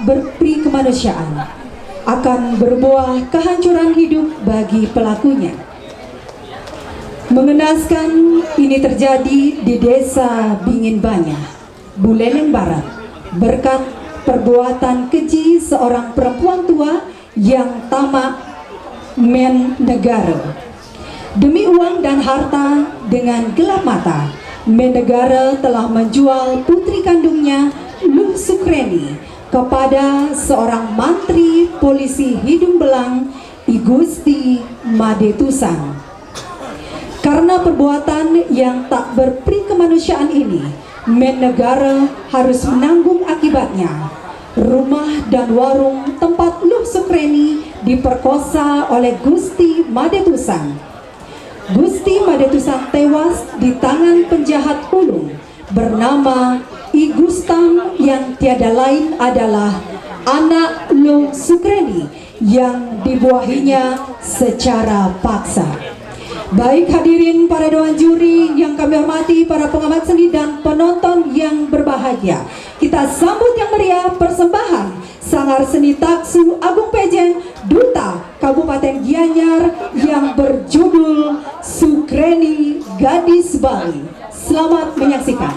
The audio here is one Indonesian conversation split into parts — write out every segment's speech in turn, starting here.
berperi kemanusiaan akan berbuah kehancuran hidup bagi pelakunya. Mengenaskan ini terjadi di Desa Binginbanyah, Buleleng Barat, berkat perbuatan keji seorang perempuan tua yang tamak menegara. Demi uang dan harta dengan gelap mata, Menegara telah menjual putri kandungnya Luh Sukreni kepada seorang mantri polisi hidung belang, I Gusti Madetusang. Karena perbuatan yang tak berperi kemanusiaan ini, Menegara harus menanggung akibatnya. Rumah dan warung tempat Luh Sukreni diperkosa oleh Gusti Madetusang. Gusti Madetusang tewas di tangan penjahat ulung bernama I Gustang yang tiada lain adalah anak Luh Sukreni yang dibuahinya secara paksa. Baik hadirin para dewan juri yang kami hormati, para pengamat seni dan penonton yang berbahagia, kita sambut yang meriah persembahan Sanggar Seni Taksu Agung Pejen Duta Kabupaten Gianyar yang berjudul Sukreni Gadis Bali. Selamat menyaksikan.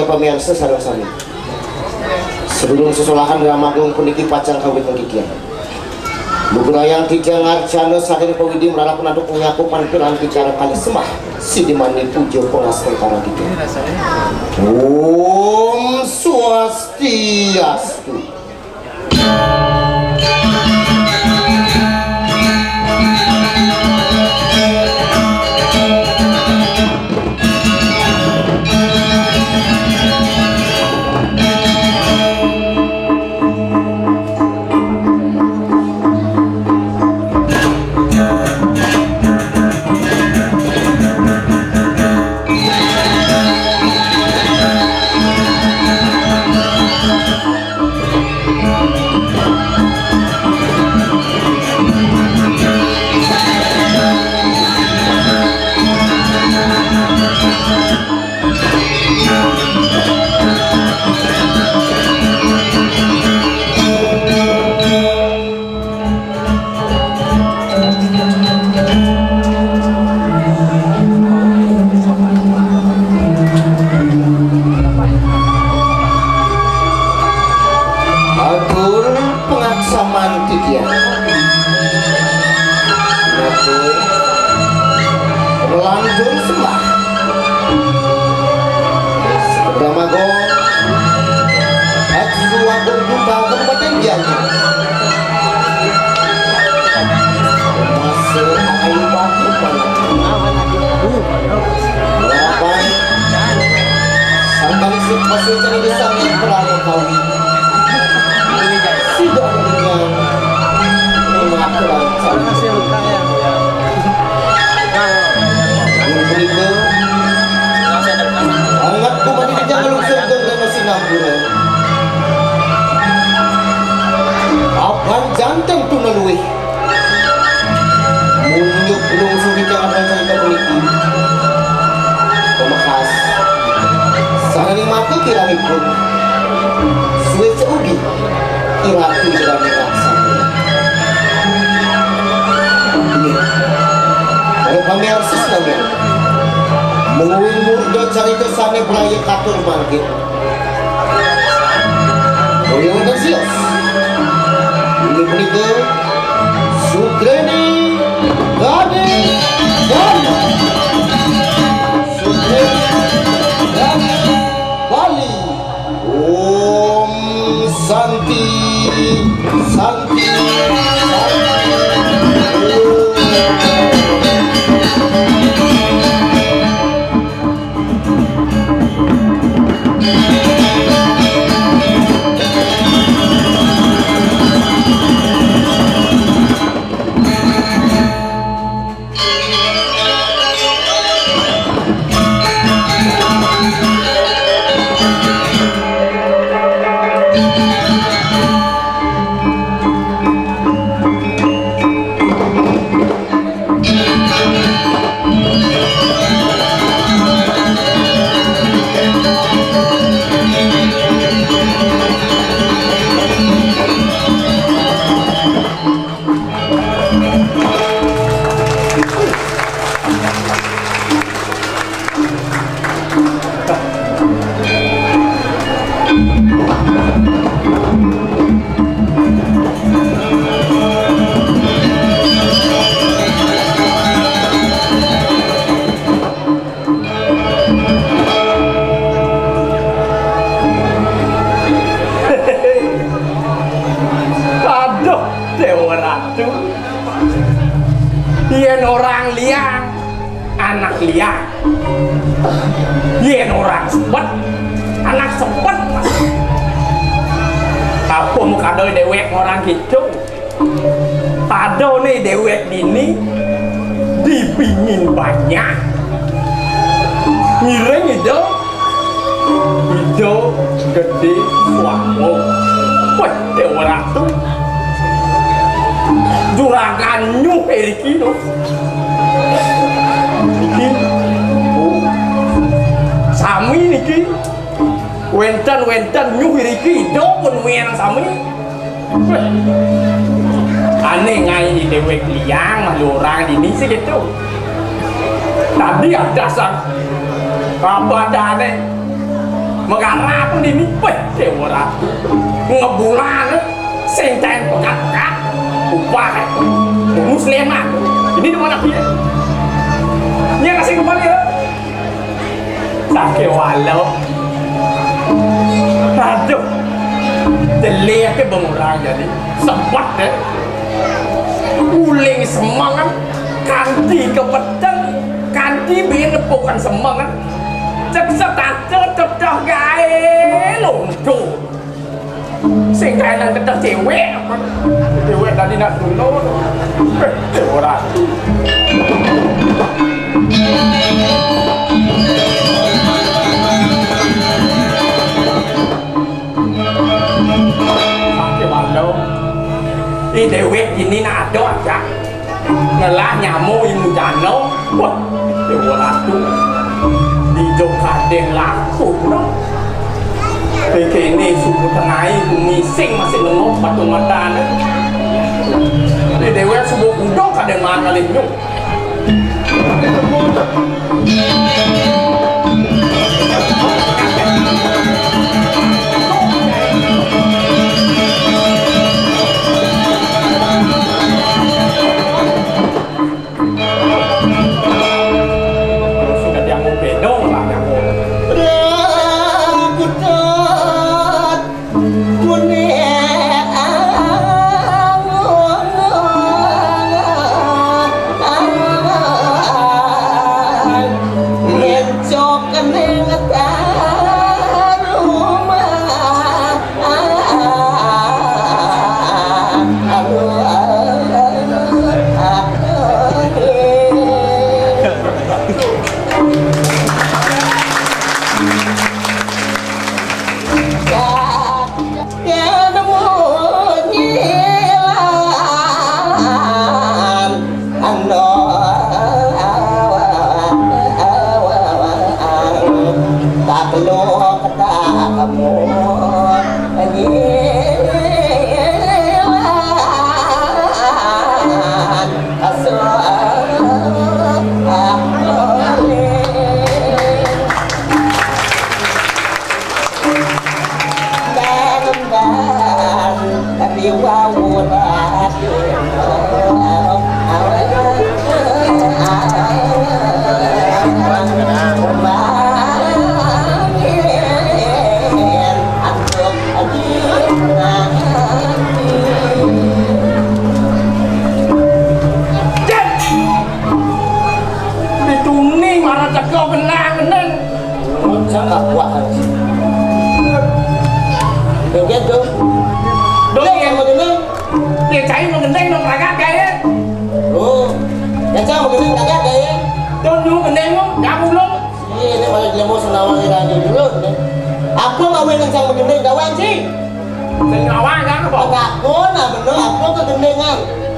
para pemirsa sareng sami. Sebelum sesolahan Ramagung puniki pacang kawit ngikian. Lugrayang tijang arcana saking pawidi merala penanduk menyaku pantulan bicara kali semah si dimani pujo polas tentara gitu. Om Swastiastu. Jantan tu meluih munjuk belum suri jangan cerita politi pemakas sangat mati kira pun suwe seugi kira pun sudah merasa ini ada pemirsa lagi menguing murdo cerita sana beraya katur bangkit Boyo Nasios ini berikut Sukreni Gade Gade Sukreni Gade Bali Om Santi Santi yen orang liang anak liang yen orang sepet anak sepet apa muka doi dewek orang gitu pado nih dewek ini dipingin banyak ngiring itu gede suamo wah orang tuh juragan nyuh iki no iki sami niki wenten nyuh iki do pun wien sami aneh ngai dewek liang orang ini sih gitu tadi ada sang apa dane Megara pun dimipet Dewa Ratu ngebulan senten pekat-pekat upah muslimat ini di mana dia dia kasih kembali ya tak walau aduh terlihat ke bengurang jadi sempat deh uling semangat kanti kepedang kanti biar nepukan semangat cek cecah gaya lonco sing kainan cecah cewek tadi nak dulu orang sakit malu ini dewek ini nak ada aja ngelah nyamuk yang mujano wah Dewa Ratu di Jogja laku dong PK ini suku tengah ngising masih lengok batu mata ini dewa subuh kudok ada mana linyuk sudah dia mau bedong lah yang mau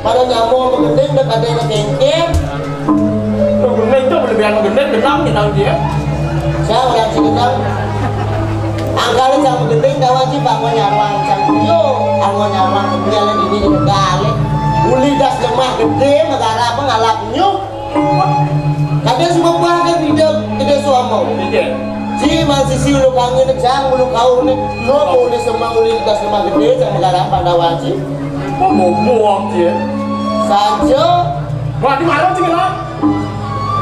pada nyamuk menggending dan ada yang kengkeng menggending itu berlebihan menggending gendang gendang dia saya melihat si gendang angkali yang menggending gak wajib bangun nyarwang yo bangun nyarwang kemudian ini di negara uli das lemah gede negara apa ngalap nyuk kadang semua kan tidak suamo si masih si ulu kangen jang ulu kau nih lo uli semua uli das lemah gede sama negara pada wajib mau buang dia saja wah di mana sih lo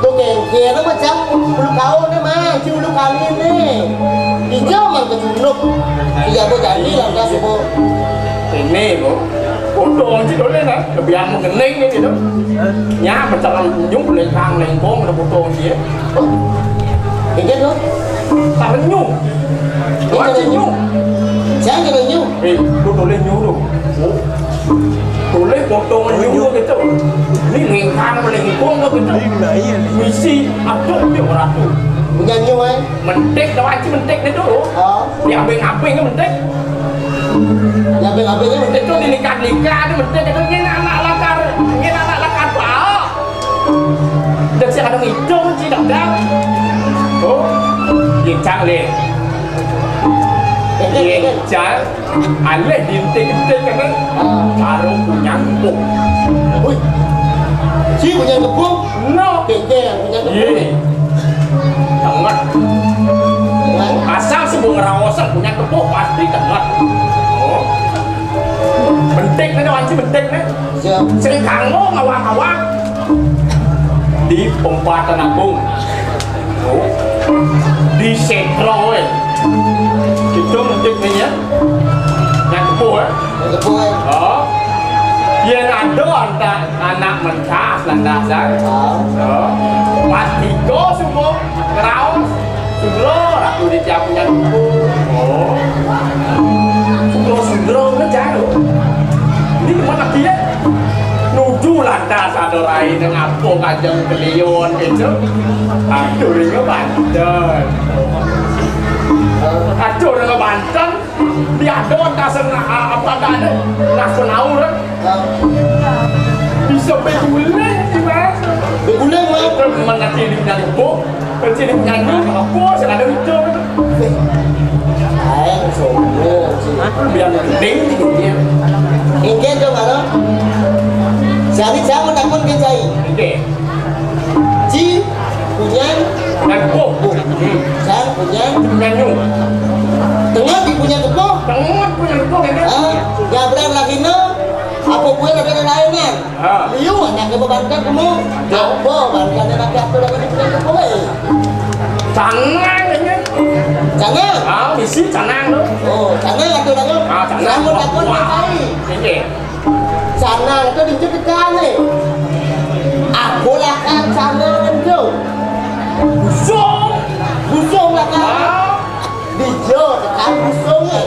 tuh kengkeng itu macam ulu kau nih mah si ulu kali nih hijau mah kecunuk iya bu jadi lah dah subuh ini bu potong sih dulu nih kebiasaan mengening nih gitu nya macam nyung boleh kang lengkong udah potong dia kengkeng lo tak nyung wajib nyung jangan jadi nyung lu boleh nyung lu boleh potongan nyung gitu ini lengkang lengkong gitu misi aduh dia orang tuh punya nyung eh mentek dah wajib mentek nih dulu yang abeng-abeng kan mentek yang abeng-abeng kan mentek tuh dinikah-nikah dia mentek itu ini anak lakar pak dan siapa ada hidung sih dak oh gincang leh gincang aleh dintik-dintik kan baru punya kepung wih si punya kepung no kengkeng punya kepung sangat asal sebuah ngerawasan punya kepo pasti dengar. Oh. Bentik nih wanci bentik nih. Sering kango ngawang-ngawang di Pempatan Agung. Oh. Di Sekro gitu bentik nih ya. Yang kepo ya. Oh. Yang ada anak mentas landas kan. Oh. Matiko semua ngerawas. Sugro, aku di tiap punya buku. Oh, sugro ngejar. Ini gimana dia? Nuju landas ada lain yang ngapo kajeng kelion itu. Aduh, ini Banten. Aduh, ini Banten. Dia don kasar apa ada nasional kan? Bisa beguling, gimana? Beguling mah. Mana sini dari buku? Kecil nyanyi apa sih ada lucu itu. Ayo semua sih. Biar gede gitu dia. Ingin dong kalau. Jadi jangan takut kecai. Oke. Ji punya Dan kok. Jangan punya Nyanyi. tengah di punya kepoh. Tengah punya kok ini. Ya beran lagi no. Apa gue ada lainnya? Liu anak kebankan kamu. Apa bankan anak aku lagi di punya kepoh. Canang ini. Canang? Misi canang lo. Oh, canang atau lagi? Canang. Kamu takut kecai. Oke. Canang itu dijadikan nih. Aku lah kan canang itu. Busung lah kan. Dijo tekan busungnya.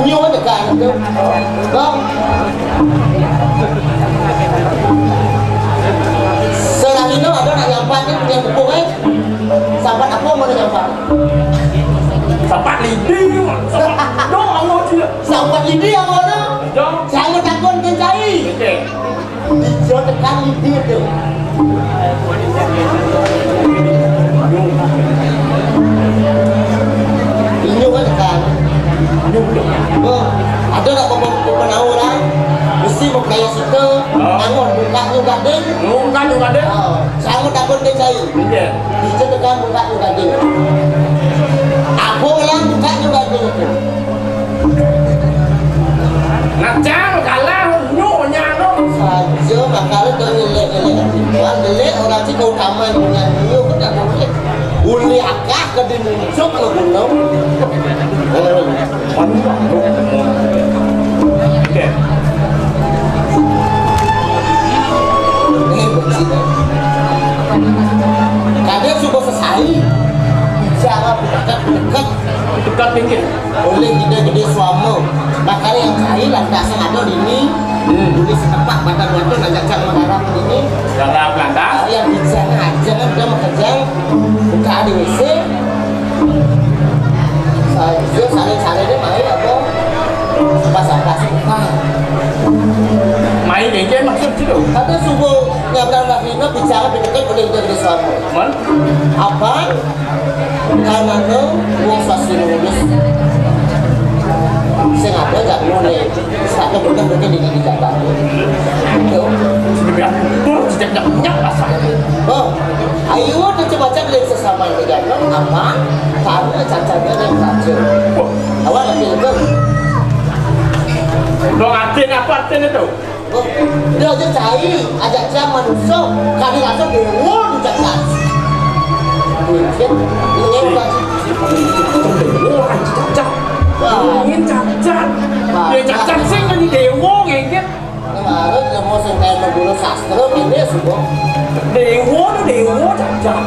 Nyu tekan itu. Bang. Serang ini ada nak nyampain punya tepung sampai apa mau nyampain? Sampai lidi. Dong Allah dia. Sampai lidi yang mana? Jangan takut kencai. Oke. Dijo tekan lidi itu. Inyu kan tekan. Oh, ada nak penau orang mesti membayar situ. Angon buka juga deh. Buka juga deh. Jangan takut kencai. Iya. Dijo tekan buka juga deh. Aku bilang buka juga deh. Ngacang kalah nyonya dong. Saja makanya kau ngelek orang sih kau taman dengan nyu kan tak boleh. Uli akah ke di muncul ke gunung. Oke. Ini begitu. Kadang sudah selesai. Jangan dekat. Dekat pinggir. Oleh gede-gede suami. Makanya yang cari landasan ada di ini. Boleh setepak badan-badan agak jangan mengarah ini. Darah landas. Yang bijak aja kan dia mengerjang buka di WC. Saya sare-sare dia main apa? Pasang-pasang buka. Main ini maksud itu. Tapi subuh nyabran Rahina bicara dekat oleh gede-gede suami. Man. Apa? Karena itu uang swasti lulus. Saya ada tak boleh. Satu bukan di Jakarta. Sudah betul, tidak nyak asal. Oh, ayo ada baca dari sesama negara. Apa? Karena cacatnya yang kacau. Awal lagi itu. Dong artinya apa artinya itu? Oh, dia aja cari, ajak dia manusia. Kali langsung diurut dicacat. Mungkin ini bukan. Oh, cacat. Ingin cacat. Dia cacat sih kan dewa ngengket. Kemarin dia mau sengkai mengguru sastra ini semua. Dewa cacat.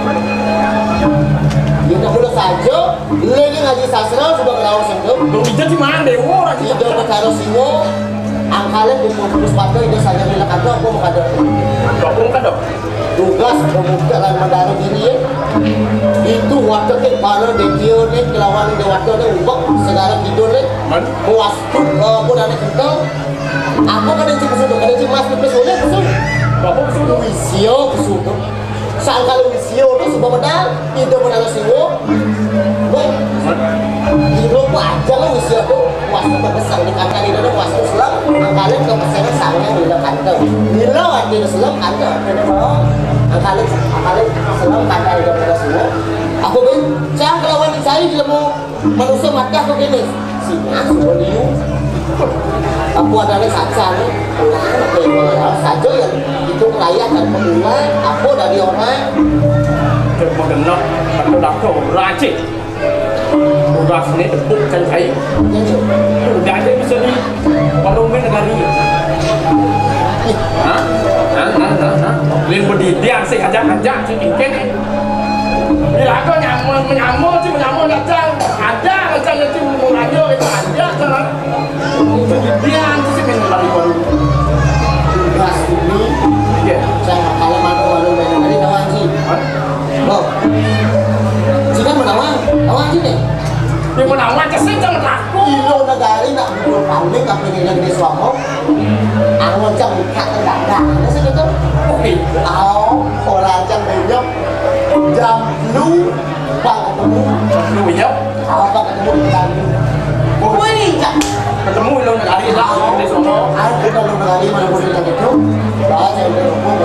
Kita boleh saja, lagi ngaji sastra sudah ngelawan sentuh. Dong ijat di mana dewa lagi? Tidak bertaruh singo, angkalen di pungkus pantai itu saja bilang kantor aku mau kadang. Dokong kan dok. Tugas pemuda dan mendarat ini itu waktu ke para dekio ni kelawan di waktu ni ubah segala tidur ni muastu pun ada kita. Aku kan yang cukup sudah, kan yang mas pipis oleh besul. Bapak besul. Wisio besul. Sangkal wisio tu sebab benar itu benar singo. Baik. Itu aku aja lah usia tuh wastu terbesar di kantor ini ada wastu selam angkalin ke pesenan sangnya di kantor bila waktu di selam kantor ada mau angkalin selam kantor di kantor semua aku bincang kalau wanita saya di mau manusia mati aku gini singa semua liu aku adalah saja nih saja yang itu layak dan pemula aku dari orang mengenal atau dakau rajin udah sini tepuk kan saya udah ada bisa di parlemen negara ini lain berdidian sih ajak sih mungkin bila aku menyamul sih menyamul aja itu mau radio itu ada cara berdidian sih mengenal baru tugas ini saya kalau malu dari kawan sih oh sini menawang kawan sih deh yang menawang kesini jangan takut ilo negara nak paling apa ini lagi suamo angon jam buka tendang ada sih gitu oke orang jam bejok jam lu bang ketemu lu bejok apa ketemu di tadi wih ketemu lo negara lah di sono ada kalau negara mana boleh lagi tu bawa saya berhubung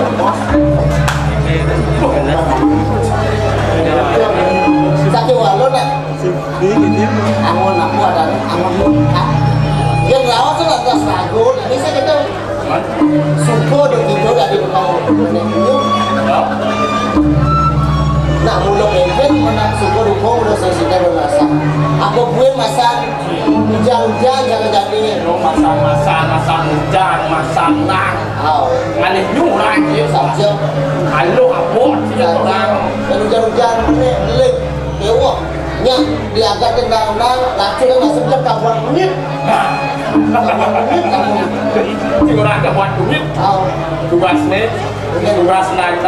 satu walau nak angon aku adalah angon buka yang rawat tu atas ragu ini saya kata suko begitu dari kau nak mulut mungkin mana suko dukung udah saya sudah merasa aku buat masa hujan jangan jadi masa hujan masa nang ngalih nyurah dia saja halo abot dia orang hujan ni lek dewa nya diagak tendang-tendang lacu dengan sejak kawan menit si orang kawan duit tugas ni tugas nang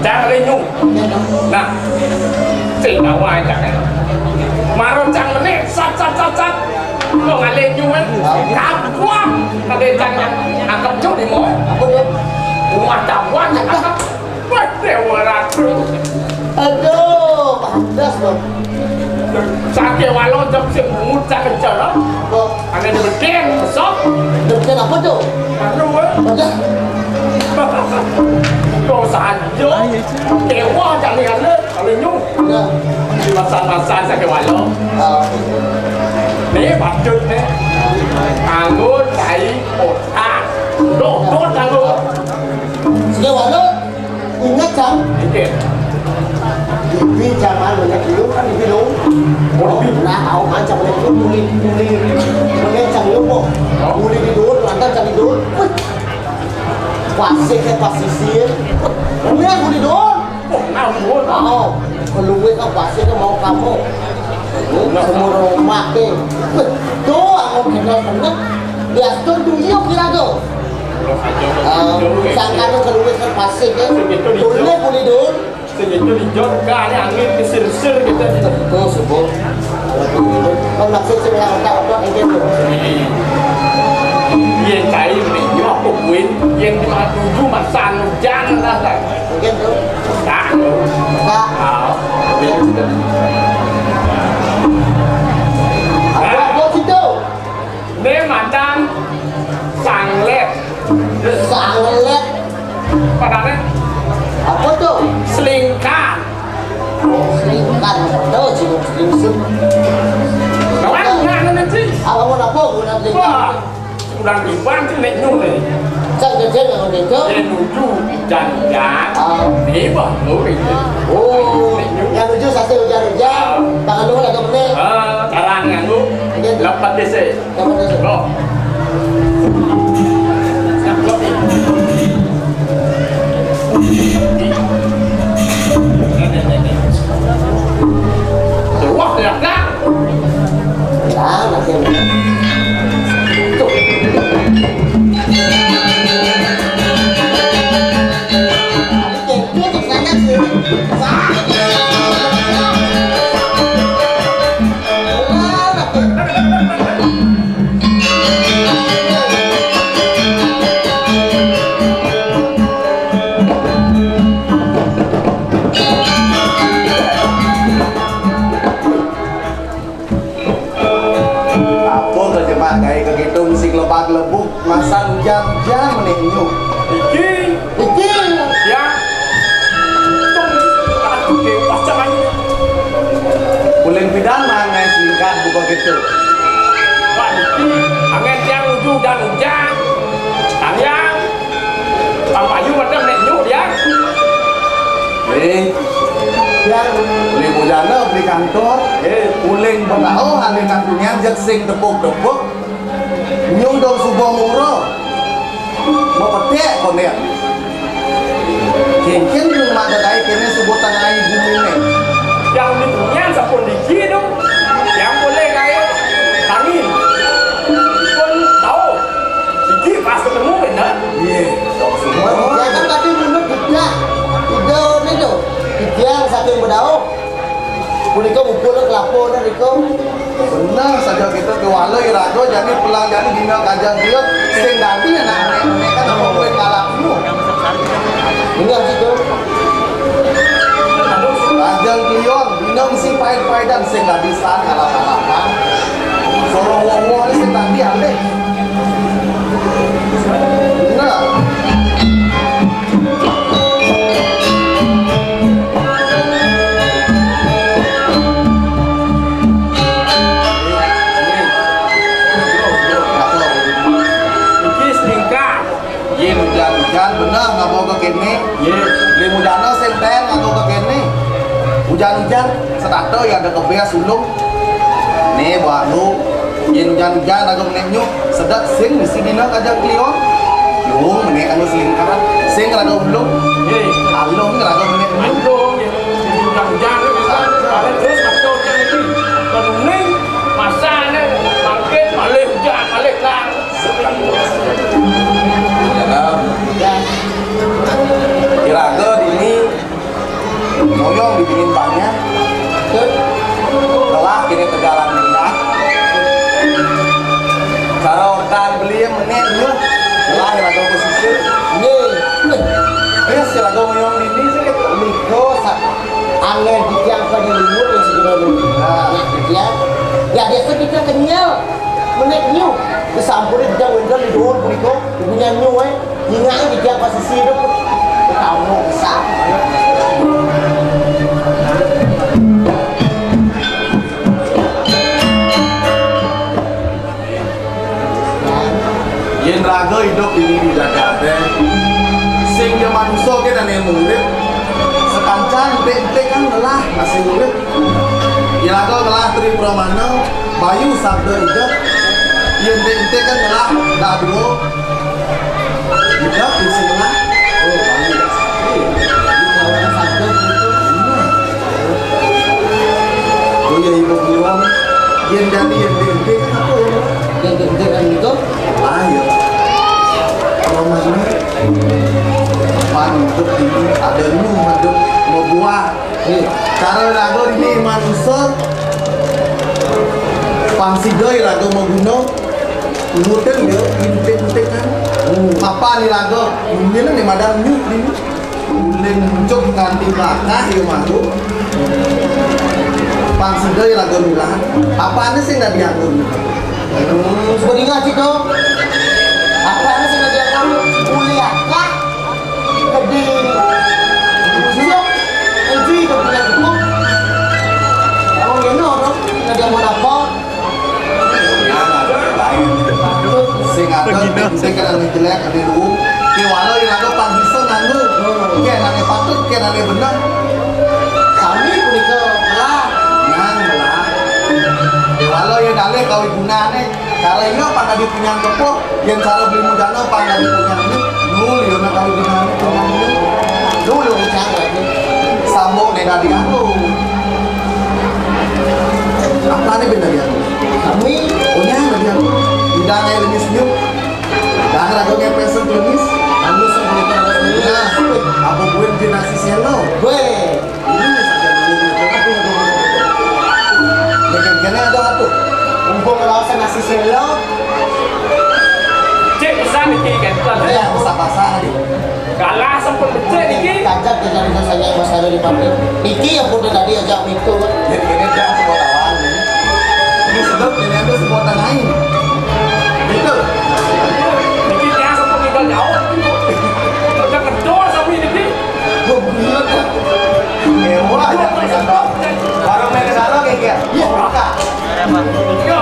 jangan lenyung nah si kawan jangan marah jangan ni sat lo ngalih nyung kan kapuan ada jangan angkat jauh di mau rumah cawan angkat wah dewa ratu aduh padas bang sakit walau jam semut jangan jalan ada di beken besok beken apa tu baru kau saja dewa jangan lihat kalau nyung di masa-masa sakit walau ni bacot ni anggur cai otak dot anggur sakit walau ingat kan Ibi zaman banyak dulu kan ibi lu, nah tahu macam itu muli mengencang lu muli di dulu, lantas cari dulu, pasir pasisir, mana muli dulu, keluar ke pasir mau kamu, semua rumah ke, tuh aku kenal kenal, dia tuh dia kira tuh. Sangkan keluar ke pasir ke, boleh muli dulu. Segitu di Jorga ni angin kesir-sir kita ni. Oh sebab. Kalau maksud saya tak ingin tu. Yang cari ni, yang aku win, yang di mana tuju masan hujan lah kan. Ingin tu. Tak. Tak. Apa situ? Ni macam sanglet. Sanglet. Padahal Apa tu? selingkar. Selingkar. Tahu sih selingkuh. Kawan nak nanti. Awak mau apa? Guna selingkar. Wah, udah dibantu nek nyung ni. Jangan jangan itu. Dia nuju jangan. Ni bah, lu ini. Oh, yang tujuh satu hujan-hujan. Tangan lu ada mana? Carang dengan lu. Lepas desa. Lepas desa. Go. Siap go. Wah, ya kan? Dah, nanti. Tuh. Ada sana sih. itu. Pak Diki, angen yang nuju dan hujan. Kalian, Bang Payu macam nek nyuk dia. Yang beli mujana beli kantor uling berau hal kantungnya jek sing tepuk-tepuk nyung dong subuh muro mau petek konek kengkeng yung magadai kene sebutan lain bumi ne Yang di dunia sapun Diki tu, yang boleh kaya angin. Pun tahu, Diki pas ketemu benar. ya kan tadi menurut kita itu yang satu yang berdau kuliko mukul kelapon riko benar saja kita kewala irago jadi pulang jadi dina kajang dia sing dadi anak mereka apa kowe kalakmu ingat situ kajang klion dina mesti pahit-pahitan sing dadi san kalak-kalakan sorong wong-wong sing dadi ande benar hujan bener nggak mau ke kene beli mujana senten nggak mau ke kene hujan-hujan setato ya ada kebeas sulung nih baru yin hujan-hujan agak menenyu sedak sing mesti dina kajak klion lung menek anu selingkaran sing rada ulung alung rada menek Alung, hujan-hujan kalau terus waktu hujan itu penuh masanya makin balik hujan balik lang. Kiraga ini moyong dibikin banyak telah kini tegalan minta cara orkan beli menit yuk telah kiraga pesisir yes kiraga moyong ini sih Niko angin di tiang pada limur yang segera dulu di tiang ya dia sedikit kenyal menek nyu kesampurin di tiang wendel di doon Niko punya nyu ingat di tiang posisi itu kamu bisa yen raga hidup ini di Jakarta sing dia manusia kita nih murid sekancan bek kan lelah masih murid ya raga lelah tri pramana bayu sabda hidup yen bek kan lelah dah dua hidup di sebelah oh bayu oh ya hidup di ruang yen jadi yen bek kan apa ya yang genderan itu ayo rumah ini hidup ini ada lu hidup mau buah cara lagu ini manusia pangsi doi lagu mau guna nguten dia intek kan apa nih lagu ini nih madam nyuk ini ulen muncul nganti belakang ya malu pangsi doi lagu nulah apa nih sih nggak diatur seperti ngaji tuh apa sih nggak dia kamu kuliah kah kediri siap enji kemudian itu kamu geno dong nggak dia mau apa sing ada sing kan anu jelek anu lu ki walau yang ada pangisa nganu ki ane patut ki ane bener kami punika lah nang lah ki walau yang dale kawi gunane cara iya pada di punya kepo yang cara beli mudana pada di punya ini nul yo na kawi gunane punya dulu bicara lagi sambung nek tadi aku apa nih bener ya kami punya tadi aku tidak ada lemis nyuk dan ragu ngepesen lemis kami sebenarnya harus nah apa gue di nasi selo gue ini saja dulu kene ada satu mumpung lawasan nasi selo Cek bisa Diki kan ya bahasa kalah sempur becek Diki. kacat ke dari saya yang masalah di pabrik Niki yang pun tadi ajak itu kan jadi kene dah semua lawan ini sedap ini ada semua tangain gitu Diki dia sempur tinggal jauh. Udah kedor sampai Diki. goblok mewah aja mereka baru mereka sana kayak iya buka Yo,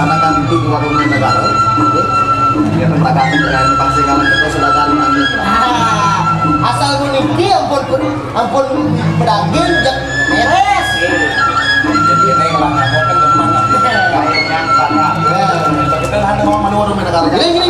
laksanakan itu di warung negara. Ya tembakan dengan pangsingan itu sudah kali angin. Asal meniki ampun pedaging jak beres. Jadi ini orang kamu kan teman kayaknya pada. Kita hanya mau menu warung negara. Gini.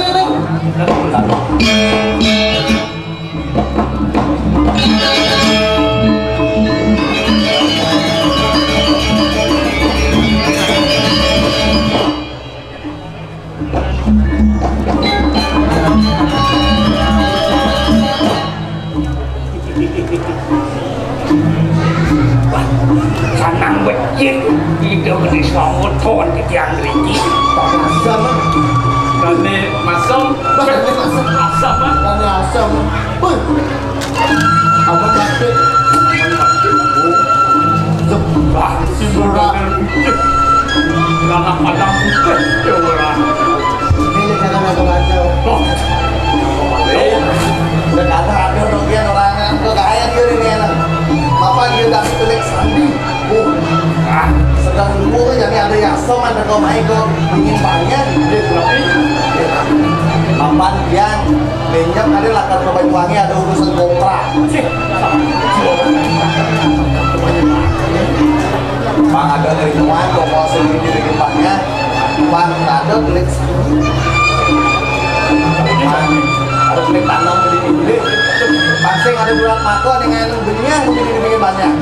Sanang becik itu beri semut ton ke tiang riki. Asam. Kali masam, asam ah. Kali asam. Pun. Apa sakit? Bah, si berat. Lama padang itu berat. Ini jangan kacau. Udah kata ada bagian orang ke kaya dia ini enak. Bapak dia dah telik sandi. Sedang dulu jadi ada yang sama ada kau main kau ingin banyak. Bapak dia minyak ada lakukan Banyuwangi ada urusan kontrak. Bang ada dari rumah kau mau sendiri di depannya. Bang ada telik sandi. Ada kulit tanam gede-gede. Pasing ada bulan mako dengan benyang begini banyak.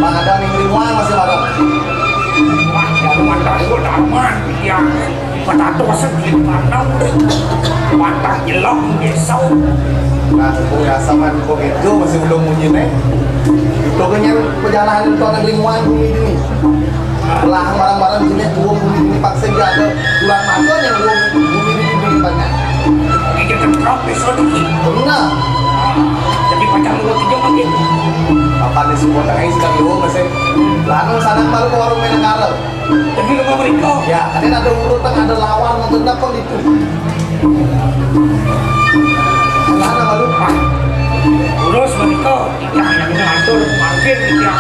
Bang ada nih rimuan masih bareng. Wah, jaman dari daman yang petato sedikit tanam. Mantap jelok ngesau. Nah, biasa man kok itu masih belum munyi nih. Pokoknya perjalanan itu ada rimuan bumi ini. Lah barang-barang di sini uang bumi ini paksa dia ada bulan mako yang uang bumi ini banyak. Ini ketrok besok ini. Benar. Jadi pacar lu tiga makin. Kapan di semua tengah isi kali uang masih. Lalu sana malu ke warung menegara. Jadi lu mau mereka. Ya, ada urutan ada lawan untuk dapat itu. Mana malu? Urus mereka. Tidak hanya bisa atur parkir tidak.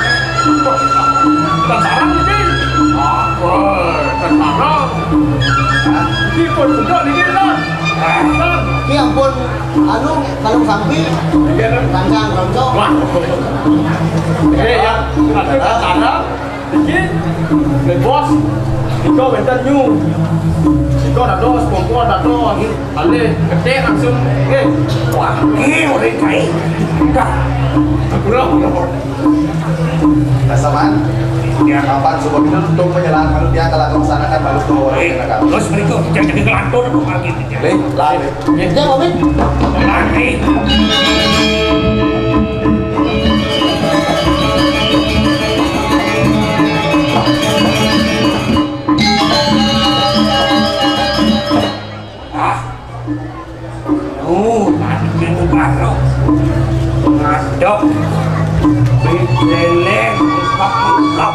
Tentara ini. Apa? Tentara. Ini pun bukan ini lah. Ki ampun anu kalau sampai kancang ronco. Wah. Ya, ada tentara. Dikit. Bos. Iko bentar nyu. Iko dah dos, perempuan dah dos. Ale, ketik langsung. Wah, orang kai. Dah. Kurang. Kasaman. Ya, kapan sebab itu untuk penyelaan kalau dia kalau melaksanakan baru ke orang negara. Terus mereka jangan jadi kelantur lagi. Lari. Ya mobil. Lari. Nanti baru ngadok bideleng pakukap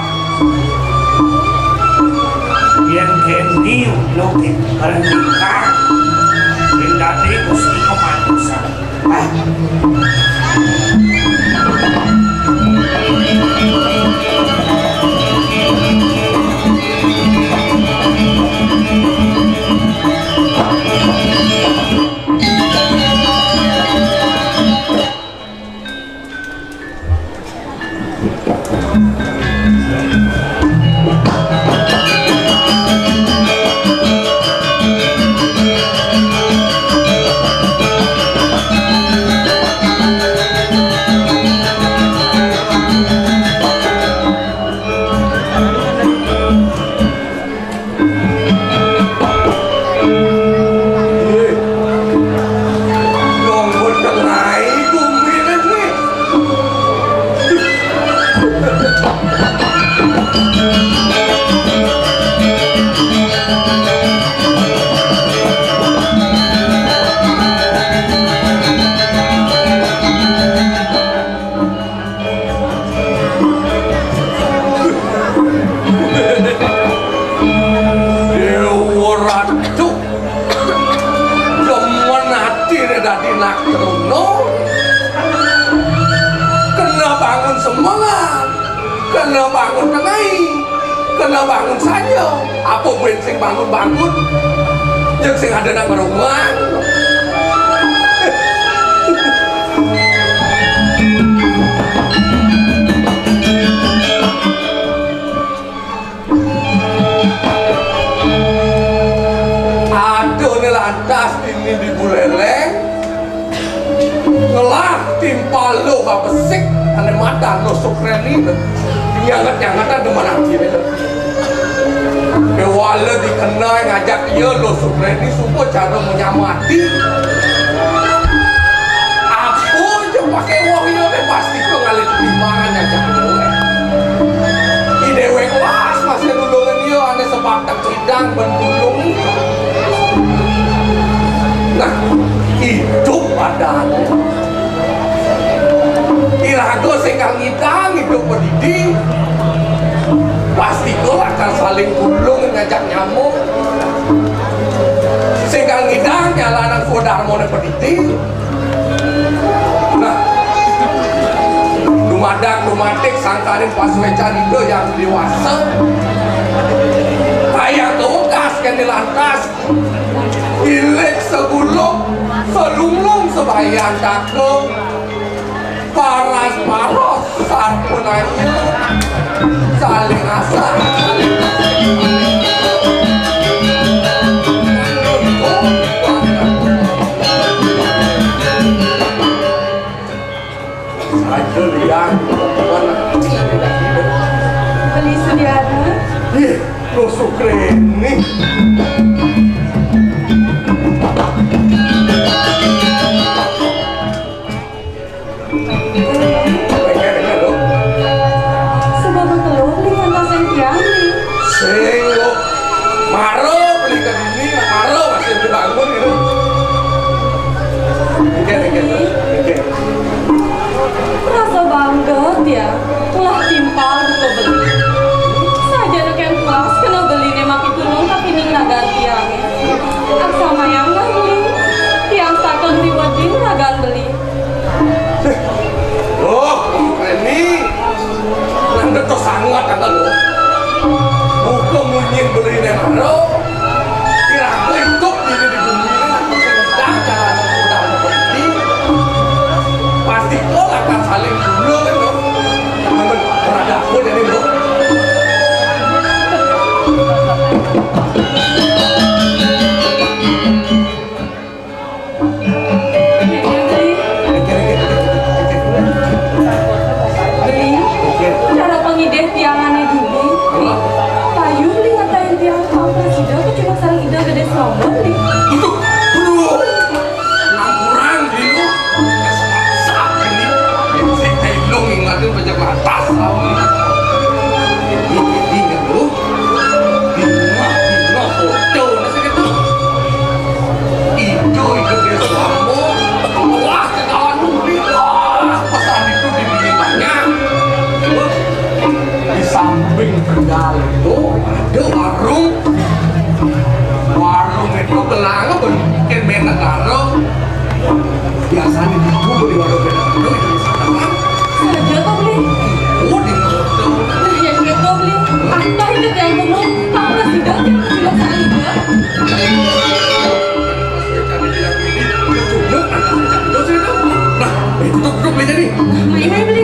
yang kendiu lukit pernikah tidak diusti kemanusan. kena bangun saja. Apa sing bangun-bangun? Yang sing ada nang rumah. Aduh nih lantas ini di Buleleng ngelah timpal lo babesik ane mata lo Sukreni nyangat-nyangat ada mana kiri Kewala dikenal ngajak iya lo Sukreni supaya cara menyamati aku aja pakai uang iya pasti kau ngalir dimana ngajak iya ide welas masih nulungan iya ane sebatang cidang bendulung nah hidup padanya irago sekang idang hidup pendidik pasti kau akan saling gulung ngajak nyamuk sekang idang nyalanan Sudarmo pendidik nah dumadak sangkarin pas wecan itu yang dewasa kayak tugas kan dilantas ilek segulung selunglung sebayang cakep paras-paros sarpunanya saling asal saja liang Beli Sudiana. ih lo Sukreni Rasa bangga ya, telah timpal untuk beli. Saja nak yang puas kena beli ni maki tulung tapi ning nagan tiang. Aksa mayang lah beli, tiang sakon diwadin nagan beli. Oh, ini nang detok sangat kan lo. Bukan munyin beli ni maro. Kira hidup ini di bumi ini aku sedang jalan udah berhenti. Pasti kau akan saling dulu kan lo. Berada pun jadi lo. Cara pengideh tiangannya dulu. Payu beli ngatain tiang kau presiden aku cuma saling ide gede sombong nih. Itu bro kurang gitu saat ini si Tailong ingatin pajak atas ingat lu bina foto nasi gitu itu dia selama wah kekawan lu pesan itu dibimbingnya di samping tegal itu ada warung itu gelangnya bikin benda karo biasanya itu di warung benda karo itu disatakan Saja kau beli. di foto Ya gitu beli. Apa hidup yang penuh? Kau presiden yang bilang saling ide. nah itu tutup beli jadi Mai beli.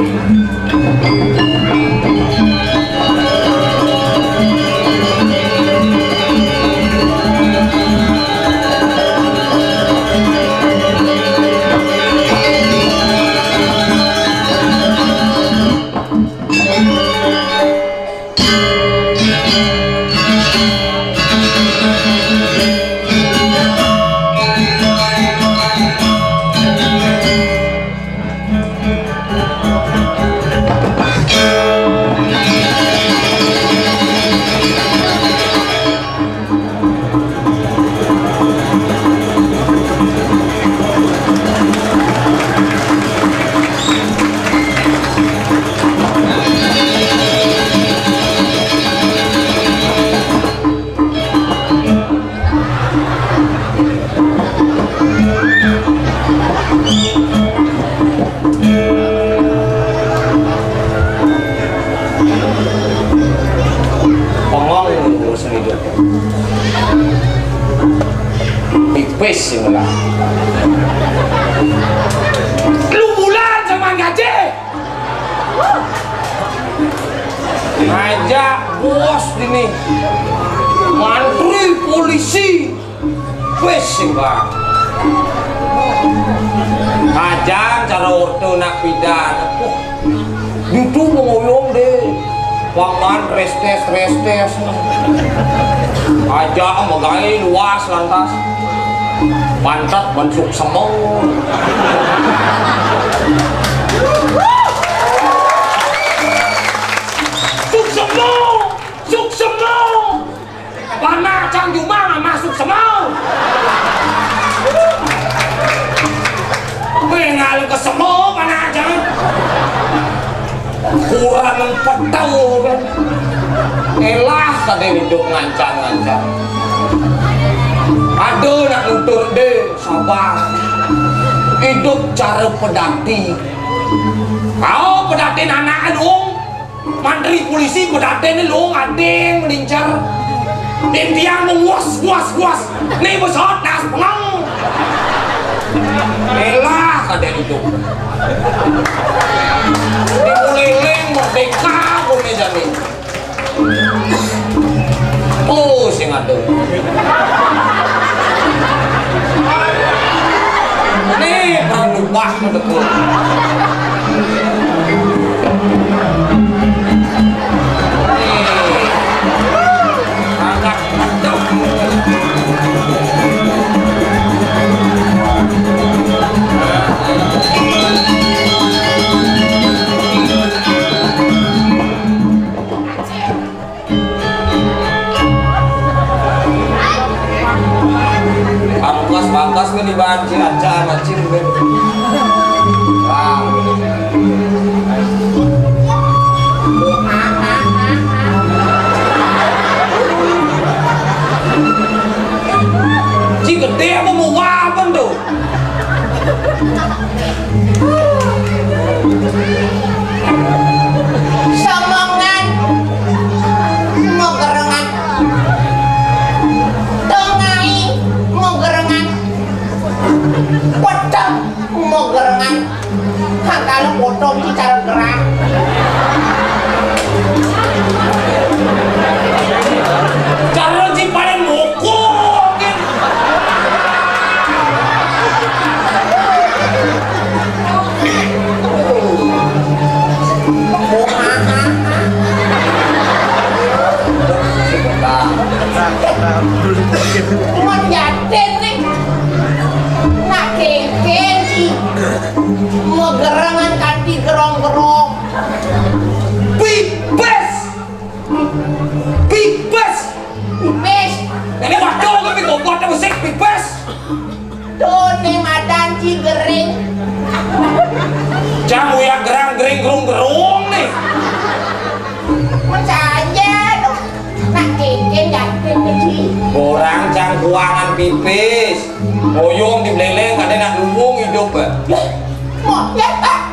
Wis lah. Lu bulan sama gaji. Ngajak bos ini. Mantri polisi. Wis Bang. Ajang cara ordo nak pidana. Itu mengoyong deh. Waman restes. Aja magai luas lantas. Pantat bensuk semau. Suk semau. Mana Cang Jumang masuk semau. Mengal ke semau mana aja. Kurang petau kan. Elah tadi hidup ngancang-ngancang. Aduh nak nutur deh, sabar. Hidup cara pedati. Kau pedati anak dong. Mantri polisi pedati ni long adeng melincar. Dan tiang menguas. Nih besot nas pengang. Elah tadi hidup. Dikuliling merdeka boleh jadi. Oh, sing aduh. Nih, perang lupa betul. Nih, agak aduh. Pangkas kan dibanci aja macam kan. Wah. Ci gede apa mau apa tuh? Somongan mau gerengan. Tongai mau gerengan. Potong mau gerengan. Kalau potong di cara gerak. Cara si paling mukul kan. Menjatin nih. Nak keken sih. Mau gerangan kaki gerong-gerong. Pipes. Pipes. Ini waktu kami gobot musik pipes. Tuh nih madan si gering. Jamu yang gerang-gering gerung-gerung nih. Saja dong. Nak keken jatin nih sih. Orang cangkuangan pipis. Oyong di beleleng kadang nak lumung hidup. Mau ya tak?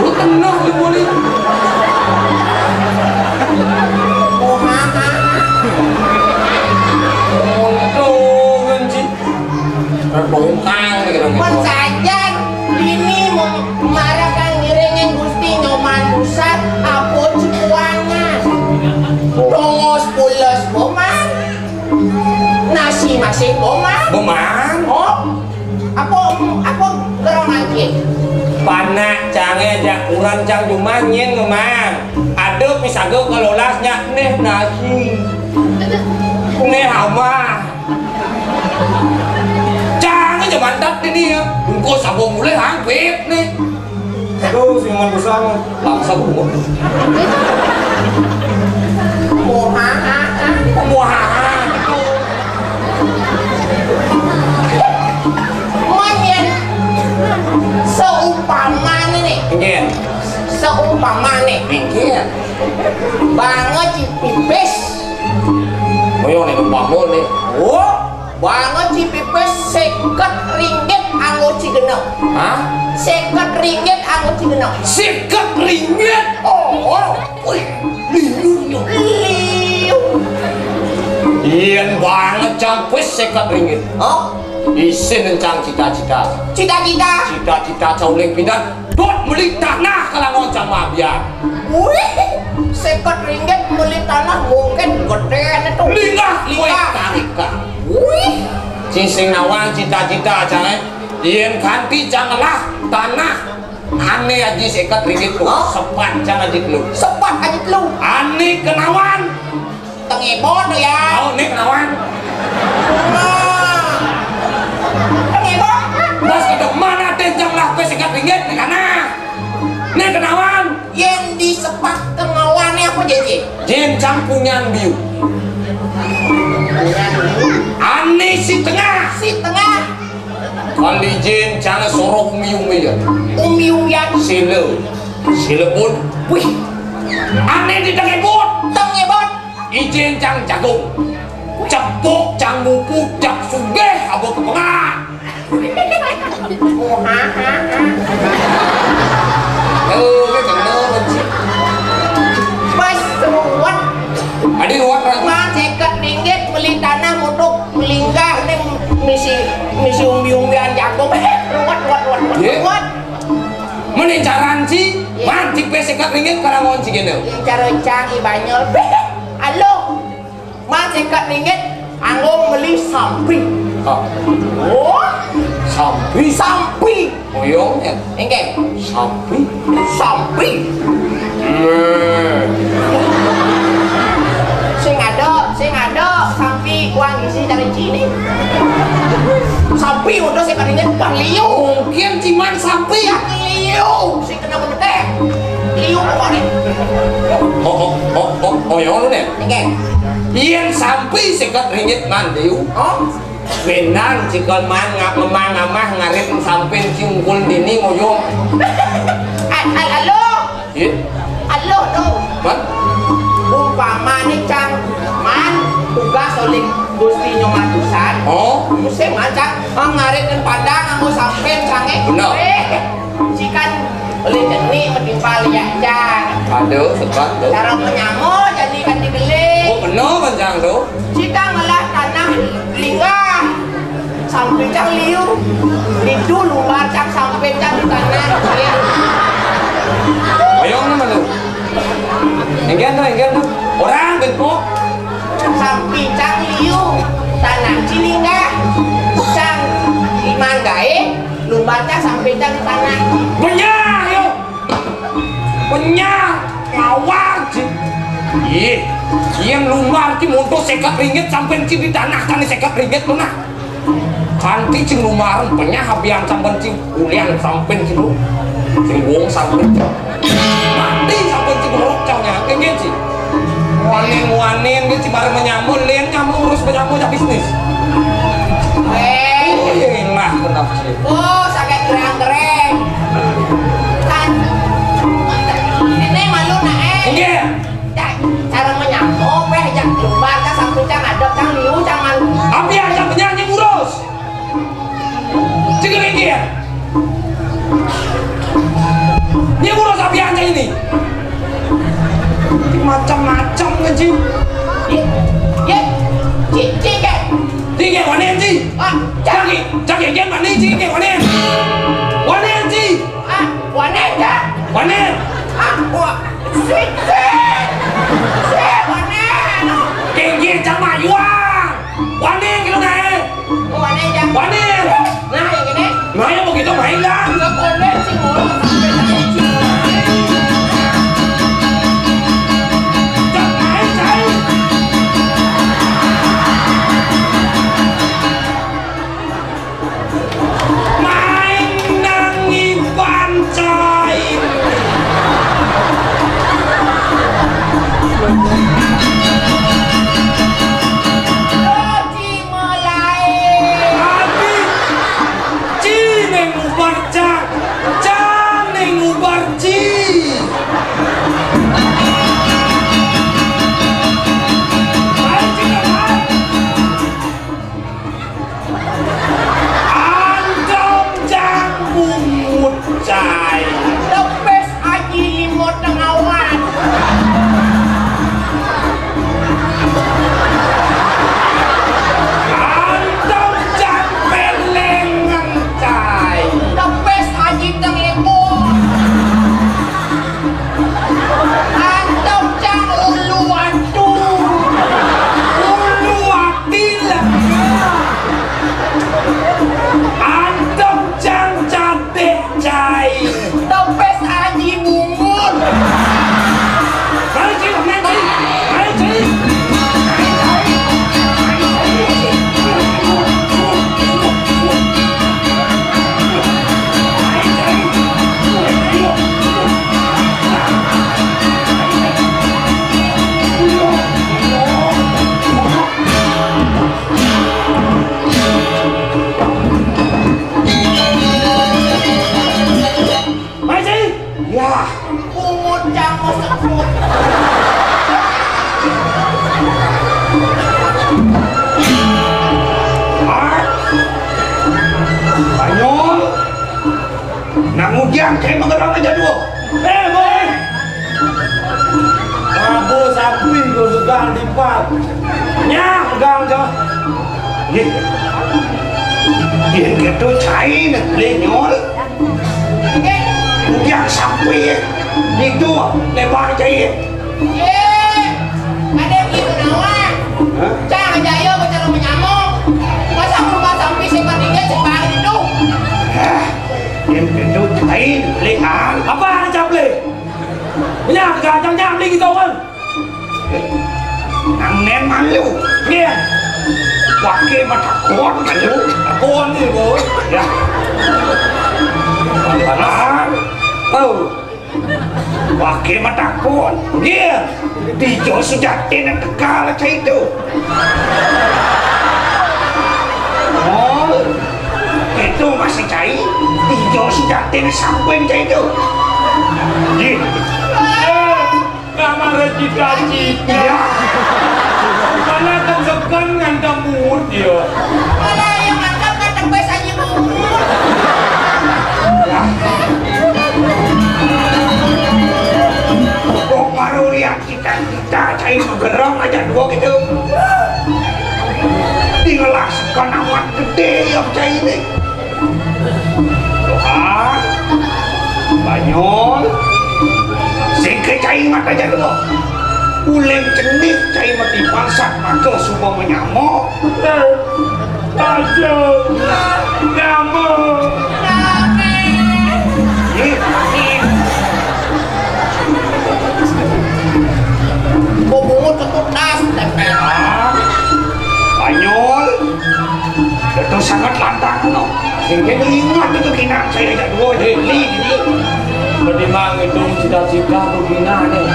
Lu tenang di boleh. Untung anjing. Terbongkang gitu. Mensajan ini marahkan ngiringin gusti nyoman pusat apa cikuangan. Tongos pulas boman. Nasi masih boman. Oh, apa gerong lagi? Panak cange jak kurang cang cuma nyen ngemang. Ada pisago kalau lasnya neh nasi. Neh hama. Cange zaman tak ini ya. Engkau sabo mulai hampir nih. Aduh, siman bersama. Bangsa gua. Muhaha. Manyen seumpama nih. Ngen. Seumpama nih. Ngen. Banget si pipis. Boyong nih bangun nih. Oh, banget si pipis seket ringgit anggo cigenok. Hah? Seket ringgit anggo cigenok. Seket ringgit. Oh, wih, liu. Yen banget cang wis 50 ringgit. Oh, Isin encang cita-cita. cita-cita. Cita-cita cauling pindah. Dot beli tanah kalangon cang mabian. Wih, 50 ringgit beli tanah mungkin gede itu. Lingah tarika. Wih, Cincin nawang cita-cita cang yen ganti janganlah tanah. Ane aja 50 ringgit tuh. Sepat cang aja lu. sepat aja lu. Ane kenawan. Tengebon tuh ya. Oh, nih kenawan. Tengebon. Bos hidup mana tenjang lah pe 50 ringgit nih kana. Nih kenawan. Yang di sepat tengawannya apa jadi? Jencang punya biu. Ane si tengah. Si tengah. Kali jencang sorok umi-umi ya. Umi-umian. Silebun. Wih, Ane di tengebon. tengebon. Ijen cang jagung. Cepuk cang mupuk jak sugeh abo kepengah. Mas ruwet. Adi ruwet ra. Mas 50 ringgit beli tanah untuk melinggah nih misi umbi-umbian jagung. Ruwet. Ye. Mending caran sih. Mancing pe 50 ringgit karangon si gene. Yang cara cang ibanyol. Halo, mas 50 ringgit anggo beli sampi. Oh, sampi. Oyong ya. Engke, Sampai. sampi. Sing ada sampi uang isi dari sini. Sampi udah 50 ringgit bang liu. Mungkin cuman sampai ya. Liu, sing kena bete. Liu apa nih? Oyong lu nih. Engke. Yen sampai 50 ringgit mandiu. Oh, Benan cikal man memang ngamah ngarit sampai cingkul dini ngoyong. halo. Iya. Halo dong. Man. Umpama nih cang man tugas oleh Gusti Nyomatusan. Oh. Musim macam ngarit padang nganggo sampean cange. Bener. Cikan oleh jenis menimpa liak cang. Aduh, sebat tuh. Cara menyamo jadi kan digeling. Oh, bener kencang tuh. Cika ngelah tanah linggah. Sampai cang liu. Itu luar cang sampai cang di tanah. Oyong nama lu. Enggan tuh. Orang bentuk. Sampai cang liu. Tanah cilingga. Cang iman gae. Lumbar cang sampai cang di tanah. Benyah yuk. Benyah. Ngawang sih. Ih. Yang lumar ki monto 50 ringgit sampai ci di tanah kan 50 ringgit tuh nah. Kanti cing lumaran penyah habian sampai cing ulian sampai ci lu. Cing wong sampai. Mati sampai ci berok cangnya kayaknya sih. Wanen gitu bareng menyamun, lian nyamuk urus menyamun bisnis. Oh iya lah tenang sih. Oh, sakit gerang-gereng. Kan. Ini malu nak Iya. Cara menyamuk, jak lumbar, cang sampai cang adep, cang liu, cang malu. Apa yang cang penyanyi urus? Cing lagi ya. Dia urus apa yang cang ini? Macam-macam kan sih. Ye, cik. Cing wanen sih. Cang yang mana cing wanen? Wanen sih. Wanen cang. Wanen. Wah, sik. Wanen. Kengin cang mayuang. Wanen gitu nih. Wanen cang. Wanen. Nah, yang ini. Nah yang begitu main lah. Nggak boleh sih ngomong sampai cang cing. Nang hujan kayak mengerang aja dua. Boy. Abu sapi kau segang di pad. Nya pegang je. Dia gitu cair lenyol. Hujan sapi itu lebar cair. Ada begitu nawan. Jangan jaya bicara menyamuk. Masa rumah sampai sepertiga cepat itu. Dia gitu cair lebar. Apa yang caple? Nya pegang beli gitu kan. Nang nen malu. Dia. Pakai mata kon malu. Kon ni boy. Ya. Panas. Oh. Pakai mata kon. Dia. Tijo sejati dan tekal aja itu. Oh, itu masih cair. Tijo sejati dan sampai aja itu. Kamar cita-cita. Ya. Mana kan sekan ngandam mood dia. Malah yang mantap kan tembes aja bu. Kok baru lihat kita cair menggerang aja dua gitu. Digelaskan amat gede yang cair ini. Tuhan, Banyol, singke cair mata aja dua. Uleng cenik cair mati pangsat maka semua menyamuk. Aja. Nyamuk. Kau bungut tutup das tempel. Banyol, itu sangat lantang no. Sehingga ingat itu kina saya ajak dua heli jadi. Berdimang itu cita-cita begina nih.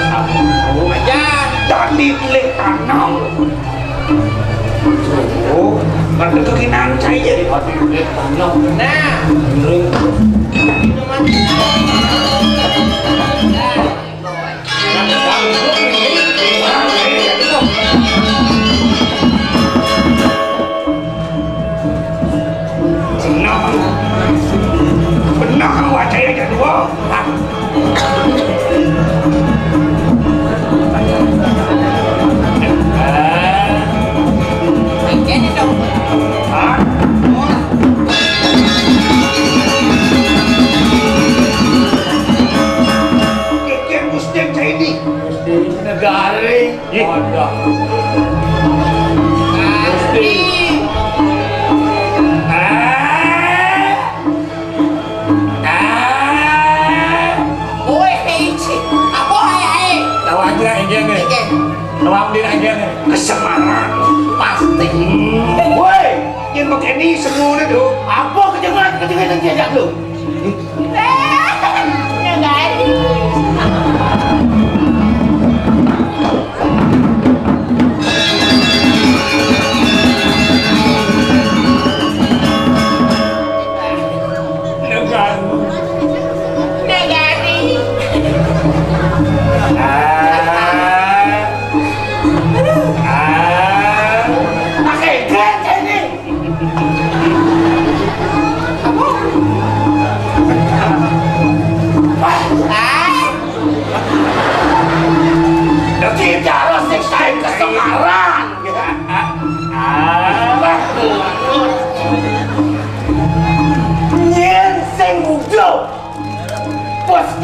Aja. Tadi lek tanam. Oh, pada kekinaan saya jadi Hati lek tanam. Nah. Benar wajah aja dua. Ini dong. Kikian muslim saya ini. Negara ada. Kesemarang pasti. Woi, yang begini semua itu apa kejengan yang diajak lu?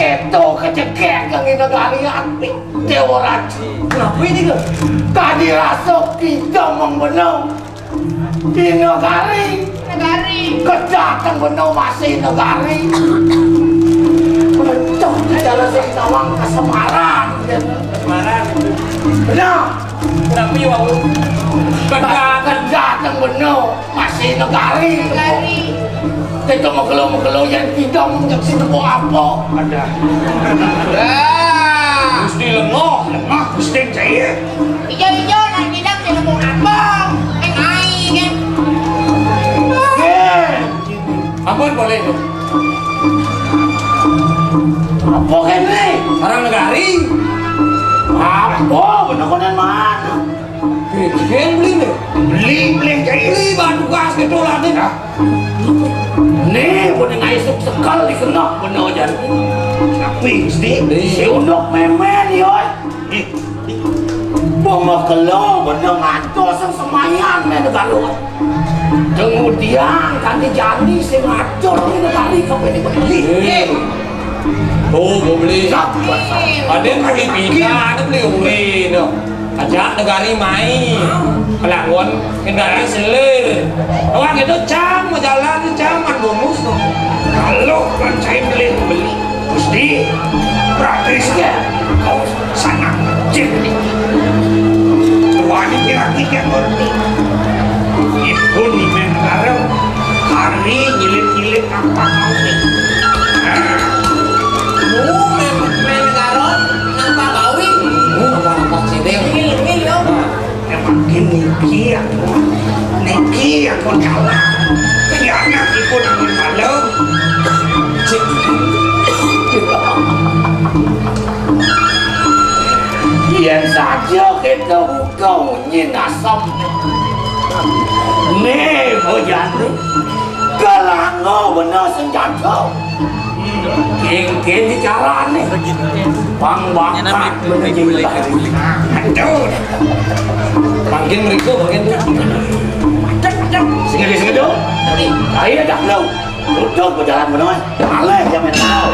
Keto kecekek yang ini negari api Dewa Raji. Kenapa ini ke? Tadi rasuk kita membenau di negari kedatang benau masih negari betul di jalan Singkawang ke Semarang. Semarang. Benar. Kenapa ya waktu? Kedatang benau masih negari. Kita mengeluh yang tidak menyaksikan tepuk apa ada. Mesti lemah mesti cair. Hijau-hijau nak tidak tepuk apa? Kan? Ampun boleh tu. Apa kan ni? Orang negari. Apa? Benar-benar mana? Yang beli ni. Beli cair. Beli batu gas ke tolak ni. Nih, pun yang isuk sekali kena bener jan. Tapi mesti si undok memen yoi. Pemakelo bener ngaco sang semayan men negara. Kemudian kan jadi si ngacor ni negara kau ini beli. Oh, beli. Ada yang lagi pindah, ada beli no. Ajak negara main. Pelanggan negara selir. Orang itu cang mau jalan cang bonus no. Kalau kan saya beli mesti praktisnya kau sangat cerdik. Tuan ini kira-kira ngerti. Ibu ni negara hari nyilit-nyilit apa kau ni? Negara nampak gawi. Nampak cedeng. Ngil yo. Makin niki aku kalah. Kenapa ikut dengan malam? Biar saja kita buka nyinasam. Nih berjadi kelango benar senjata. King cara nih. Bang bakat menuju aduh. Makin mereka makin sengaja. Saya dah lâu. Tutup berjalan benar. Malah dia main tahu.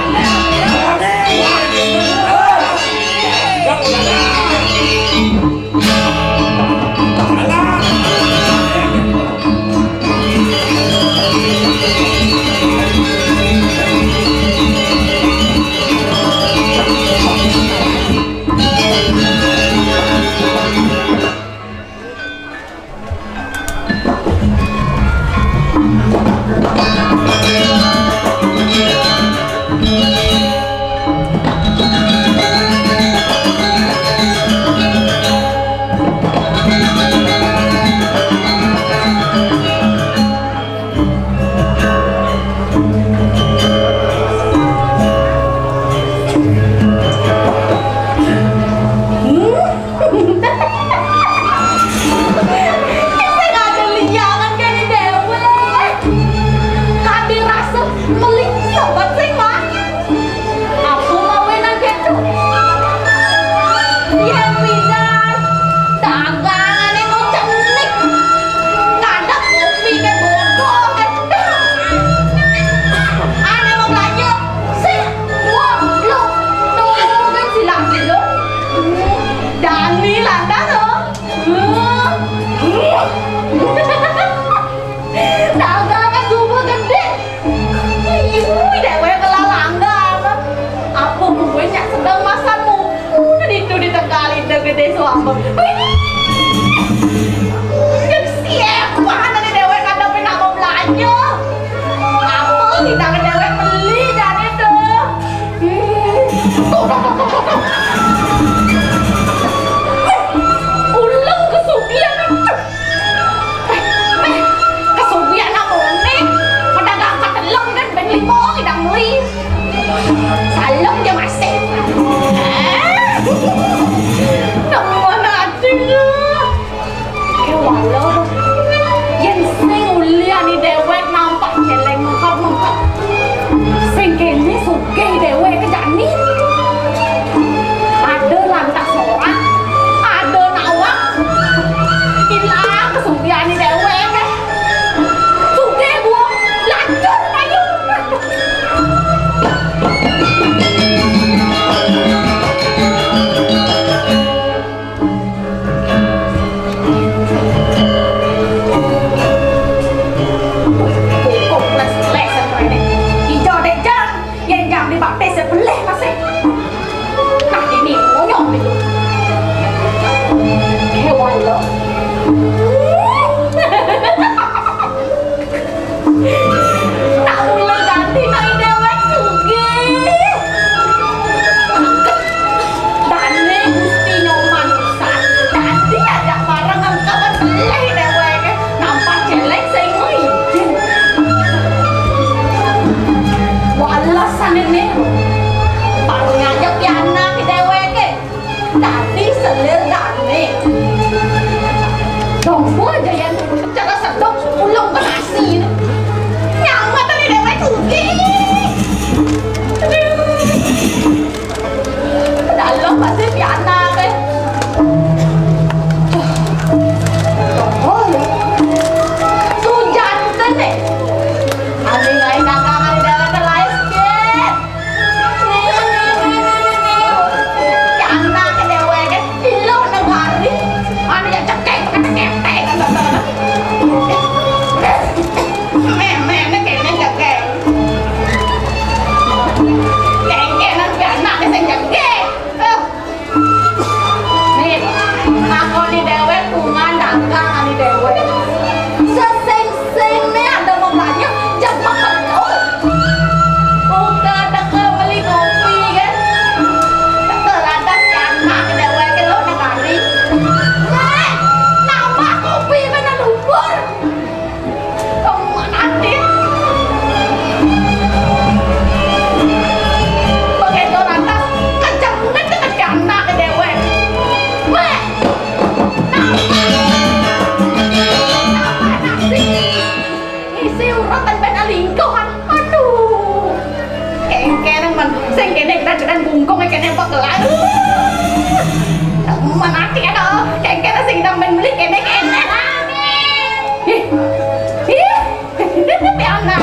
Dong, gua aja yang cara sedok ulung ke nasi. Nyaman tadi deh. kedan bungkung kene pegelan. Manati ada kene sing nang men beli kene. Ih. Piana.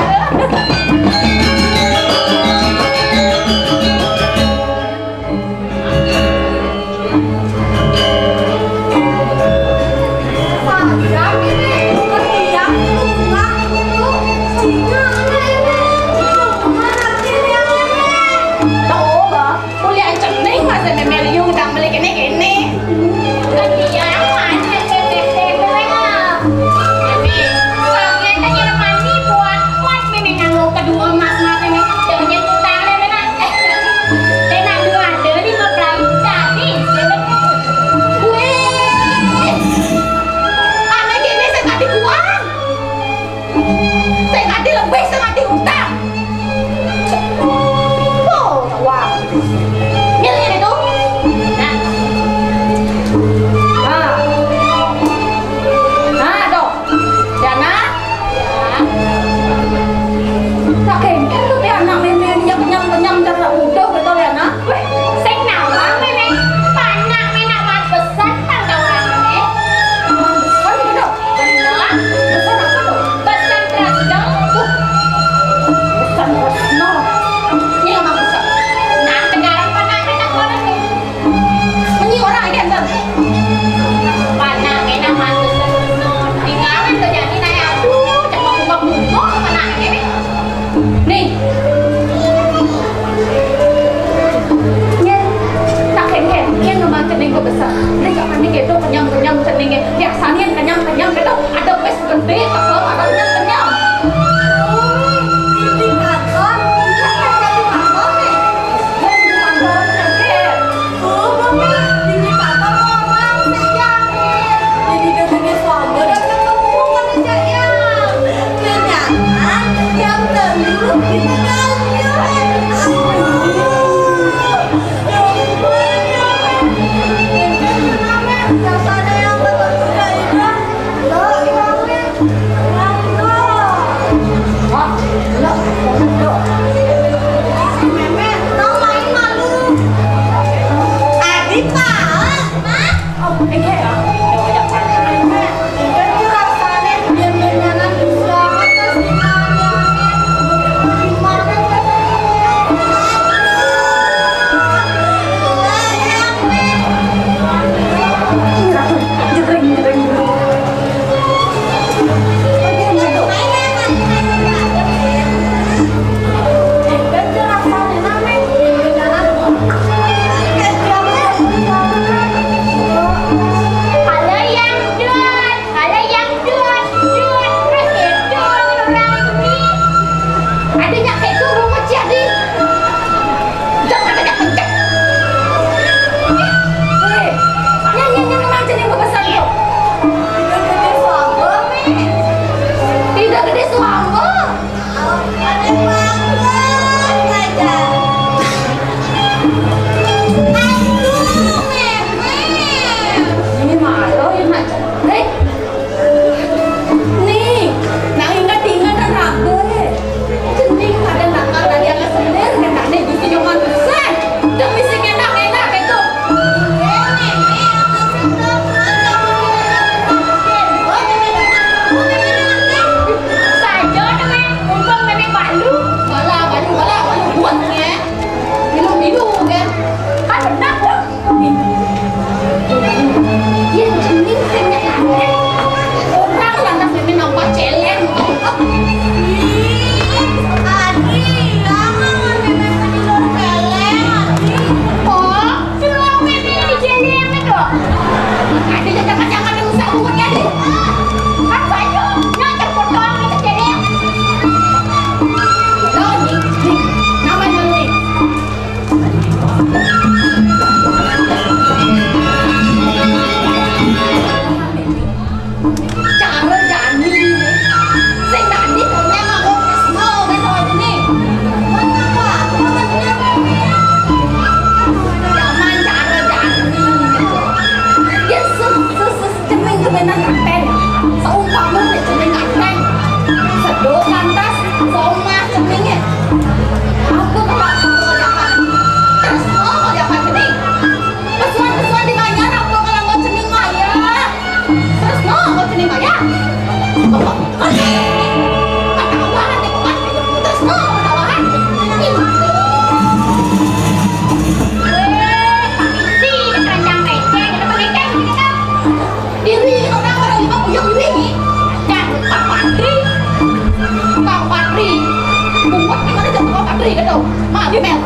beri cái đâu mà cái mèo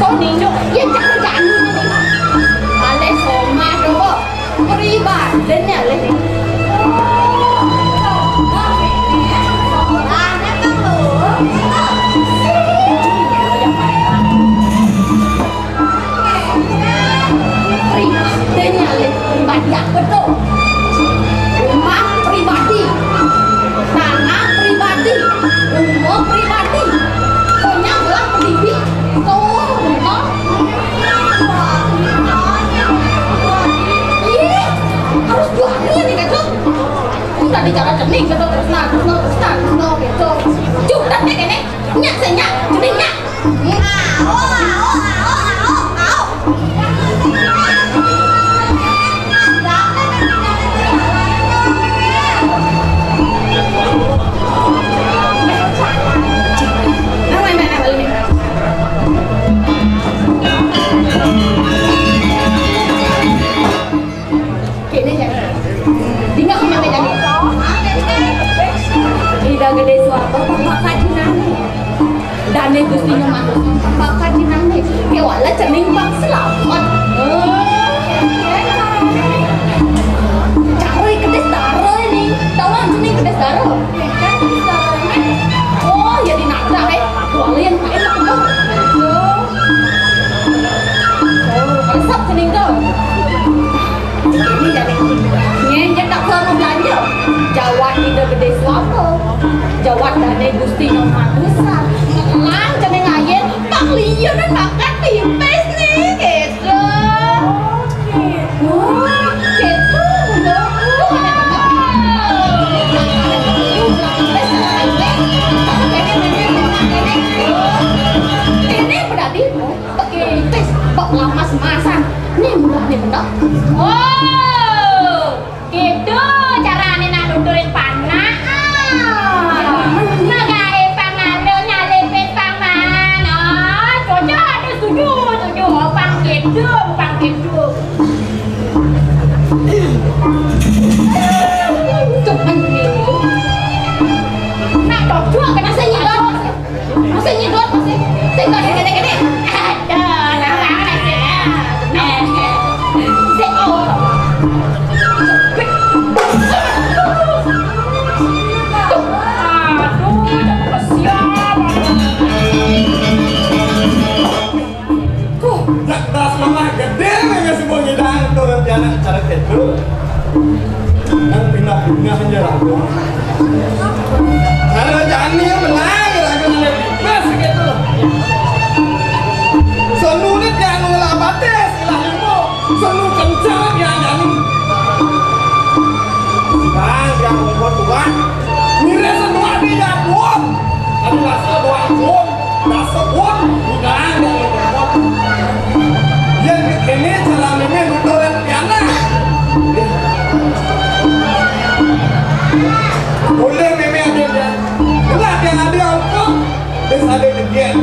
con đi cho yên chẳng chẳng mà lên sổ mà đúng không beri bà lên nhà lên đi banyak betul rumah pribadi tanah pribadi rumah pribadi punya gelang pendidik tuh rumah harus jualnya nih kan udah bicara cening gitu terus nah gitu cukup deh kayaknya nyak senyak cening nyak gede suatu bapak jinane dane gustinya mah bapak jinane kewala cening bang selamat cari kedes daro ini tahu cening kedes daro oh ya di nakra kalian enak dong resep cening tuh ini jadi nyenyak tak sama belanja Jawa ide gede suatu Jawa dane gustinya mah besar lang ceneng ayen bang liyo dan makan tipis nih gitu gitu tuh ini berarti pakai tes bak lamas masan nih mudah nih bener oh gitu caranya nak nudurin panah nagae panado nyalepet paman oh cocok ada setuju opang gitu cuman nih nak cocok kena saya nyedot masih saya gede ada narang cara itu yang pindah penjara kalau Jani yang menang ragunya bebas gitu senunit yang ngelabates ilahmu senu kencang yang Jani bang yang membuat Tuhan mire semua dia pun tapi rasa doa pun rasa pun bukan yang membuat yang ini cara memang nutoran piana boleh memang ada gelap yang ada angkut terus ada degen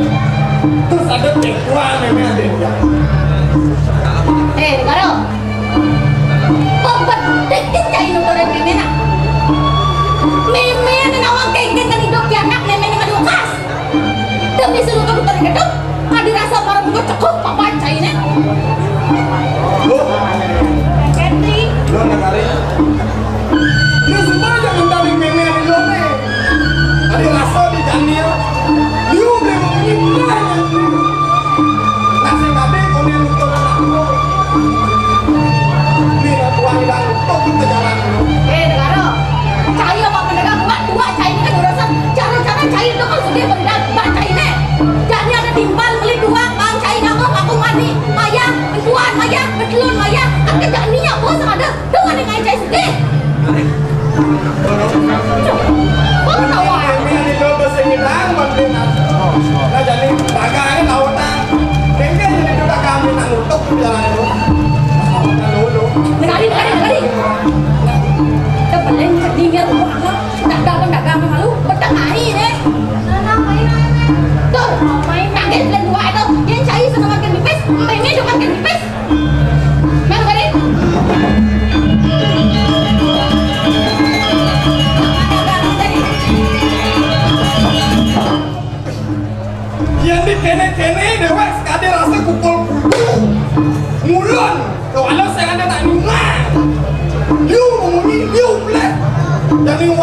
terus ada tekwa memang ada Karo pembat deket cai nutoran memang memang nawang kengken kan hidup pianak memang yang ada kas demi seluruh nutoran hidup ada rasa marah buka cukup papan cai ini Henry lo negara ini semua jangan dari memang di lone ada rasa di Janil lu boleh mengingat nasi kabe komen untuk anakmu ini tuan dan untuk kita jalan Negara cai apa pendagang buat dua cai ini kan urusan cara-cara cai itu kan sudah pendagang cai ini jadi ada timbal beli dua bang cai nama aku mandi maya tuan maya betelun maya kan kejadiannya bos ada dengan yang cai sedih bos tahu ini itu bahasa Minang mandina nah jadi dagang lautan mungkin jadi juga kami nak nutup jalan itu negari kita beli jadinya rumah dagang malu bertengahari deh tuh kaget dan dua itu yang cai senang makan pipis pengen juga makan pipis mana kali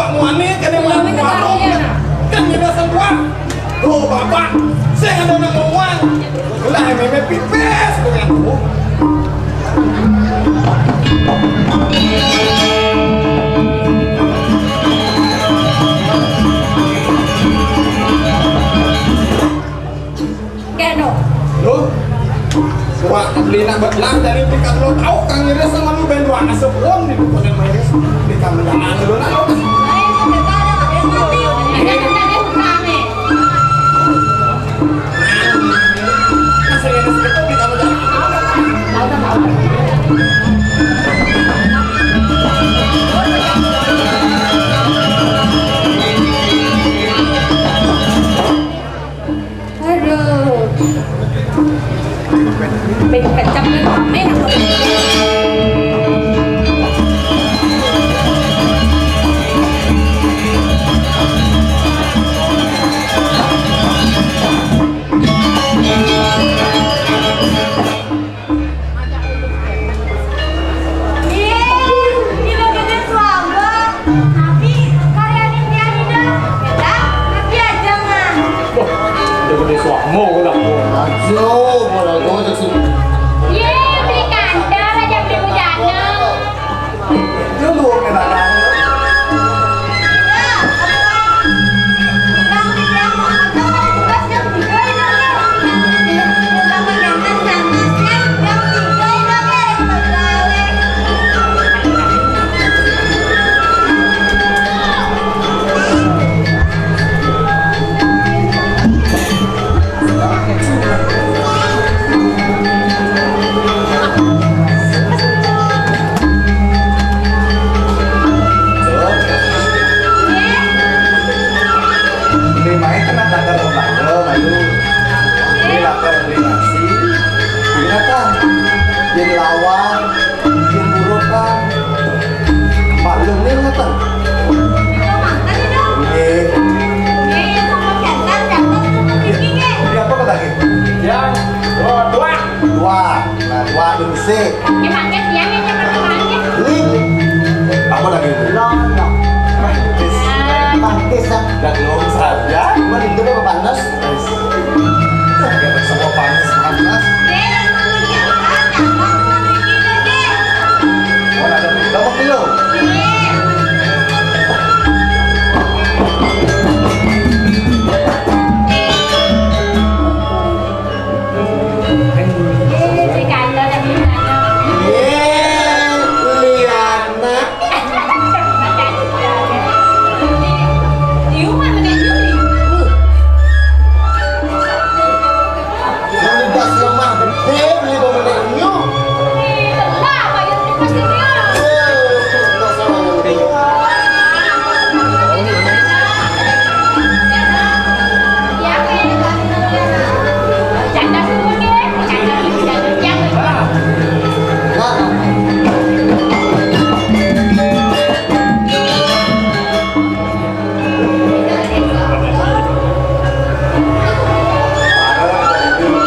buat muani kan yang mau warung kan kita semua. Oh bapak, saya ada nak uang. Lah meme pipes dengan aku. Keno. Loh, wah beli nak belang dari pikat lo tahu kang ngeres sama lu ben dua asap uang di bukan yang ngeres di kamar jangan lu nak lo. Saya ngeres itu di kamar jangan. Aduh. Mình phải chăm lên mấy thằng Mau ke tak mau? Aduh, malah gue jadi sini. beli kandar aja beli bujana. Itu lu mendadak. Jadi lawan, jadi buruk kan. Pak Lung ini ngeten. Ini apa kata gitu? Yang dua. Nah dua Indonesia. Emangnya siangnya jangan kemana? Ling. Apa lagi itu? Mantis. Pantes ah. Dan belum saja. Mana itu apa panas? Kita semua panas. Oh ada berapa kilo? Beli kandar aja beli bujana. Liana. Iu mah menek juli. Ini gas lemah gede beli pemenangnya. Telah apa yang pasti dia. Ya kayaknya canda semua deh. Canda bujana yang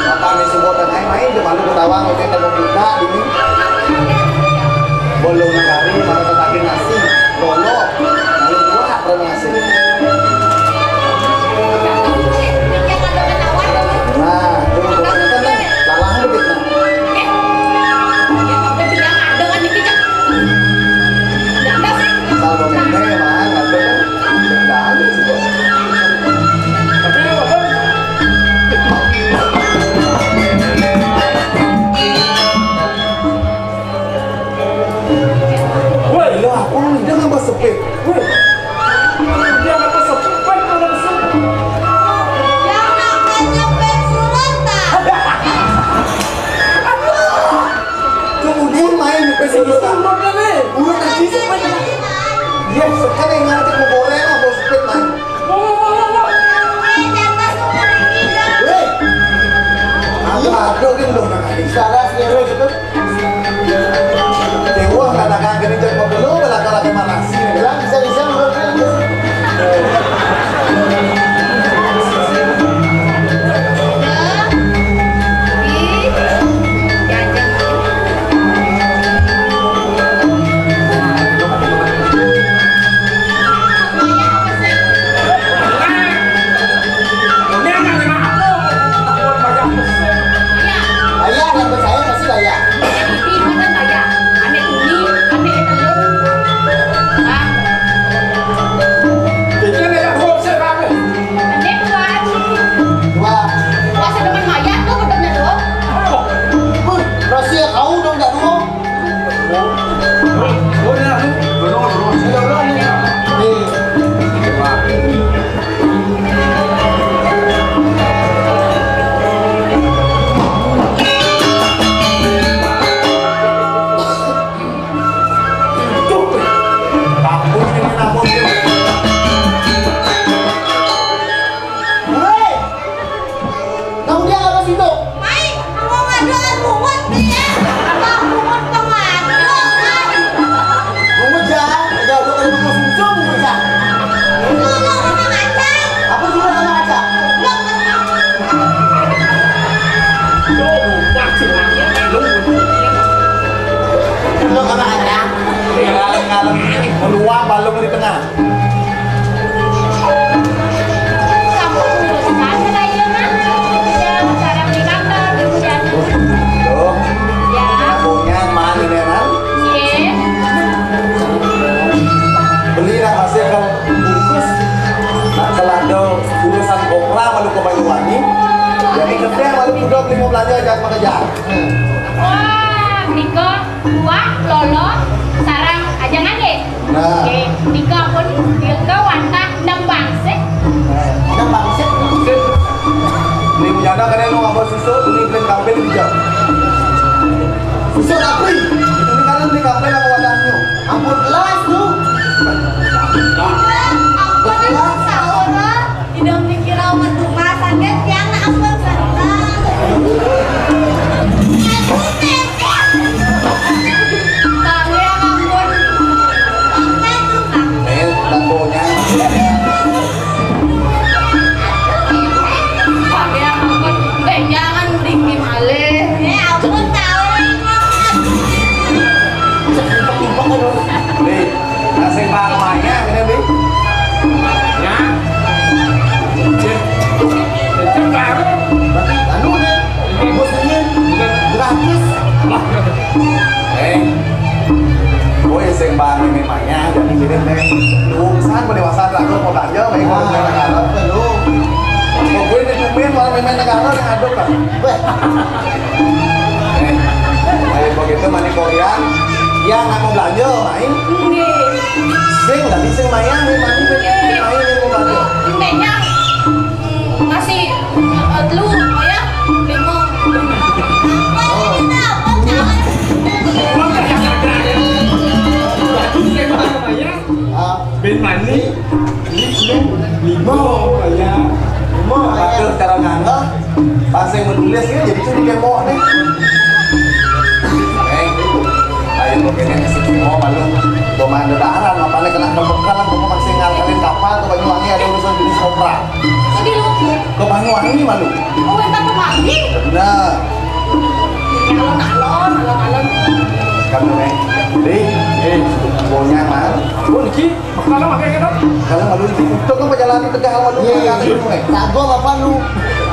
Apa nih semua tengah main di mana ketawa ngomongin temu buka ini. Bolong kari mana tetangga nasi, lolo, lalu buah nasi. Nah, itu bolong nih, lalang dikit nah. Saldo mene mah ada dendam sih bos. Tapi apa? Wah, lo apa nih? Dia nggak sepit. Dia apa sepet kalau sepet? Kemudian main di pesurutan. Udah nasi sepit. Dia sekarang ngerti mau goreng apa sepit main. Weh, ada kan lo nak ada. Salah sih ya gitu. Dewa katakan gini jadi mau belum belakang mana sih? Bilang bisa menurut mau sungsung aja. Apa dulu sama aja? Lu sama aja. Ngalem-ngalem meluap balung di tengah. Kamu urusan saya mah. Ya, sekarang di kantor kemudian. Tuh, Ya, ngomongnya mana ini kan? iya. Beli nak masih ke bungkus. Nah, kalau ada urusan kopra malu ke Banyuwangi. Jadi kerja malu kuda beli mau belanja jangan mengejar. Wah, Niko, buah, lolo, sarang ajangan ya? Nah. Oke, Niko pun Niko wantah nembang sih. Nambang sip. Beli bujana kan lu nggak mau susu, beli beli kambing di jam. Susu apa? Ini kan beli kambing sama wadahnya. Ampun gelas lu. Ampun, saudara, tidak mikir amat rumah sakit yang ampun sentang. Kami ampun. Eh, dakonya. Kami ampun. Jangan tinggi malih. Ampun tahu. Beli, nasi pangmanya ini beli. Ya. Itu baru. Anu nih. Bosnya gratis. Gue sembang ini memangnya jadi kirim deh. Urusan pendewasa terakhir mau belanja, baik kalau saya negara. Lu. Mau gue ini cumin malah main negara yang aduk kan. Weh. Baik begitu mani Korean. Ya nggak mau belanja main. Sing nggak bisa main nih mani main ini mau belanja. Intinya masih lu ya limo. Ben mani. Lima ya. Aduh cara nganggo pas yang menulis ya jadi curi kemo nih. Ayo begini semua malu domain daharan apalagi kena kebekalan kamu masih ngalkalin kapal ke Banyuwangi ada urusan jenis kopra. Jadi lu Ke Banyuwangi malu. oh entar kemari. Benar. Alon. Kamu nih. Di punya mal. Oh, niki, makanan makai kan? Kalau malu di itu kan perjalanan tegak malu Iya, kata itu nih. jago apa lu?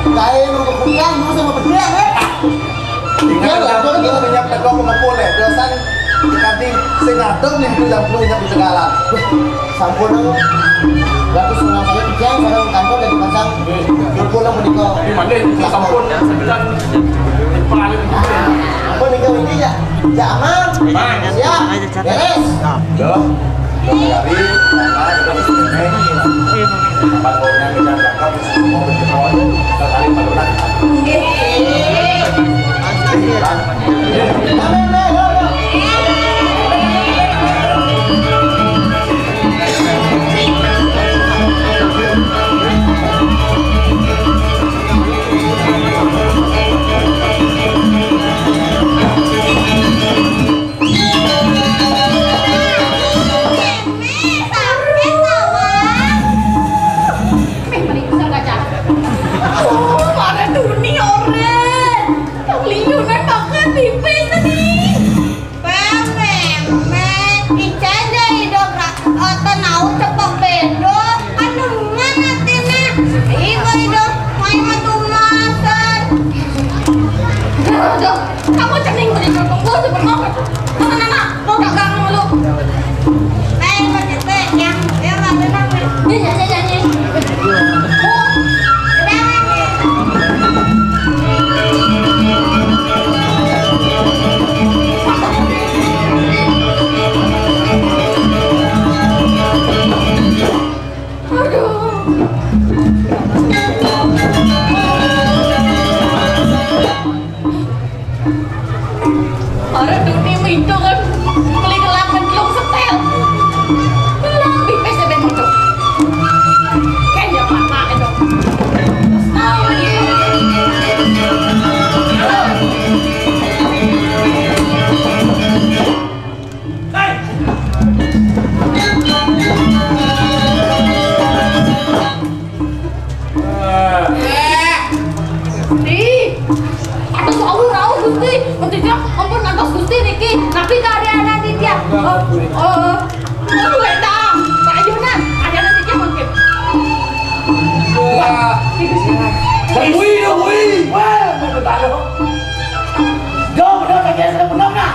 Kayak lu kebukan lu sama berdua kan? Ingat aku itu minyak tegak pengepul ya. Dosan kanti sing ngadem nih itu jam 10 minyak di tegalan. Sampun lu. Berarti semua saya kerjaan sekarang kantor dan dipasang. Lu pulang menikah. Di mana? Di sampun. Sembilan. Di paling. Apa nikah ini ya? Ya aman. Siap. Beres. Loh. Dari mana kita mesti ini. Tempat baunya kita cakap semua berjemur. Sekali maluran. Kamu cening beri tunggu sebenarnya. Nah, mau dagang lu. Ada dunia itu kan beli gelap dan belum setel. Belum di PSBB itu. Oh, lu enak. Ayunan, ada nanti dia mungkin. Wah, wih dong, wih. Wah, benar dong. Dong, kajian benar nggak?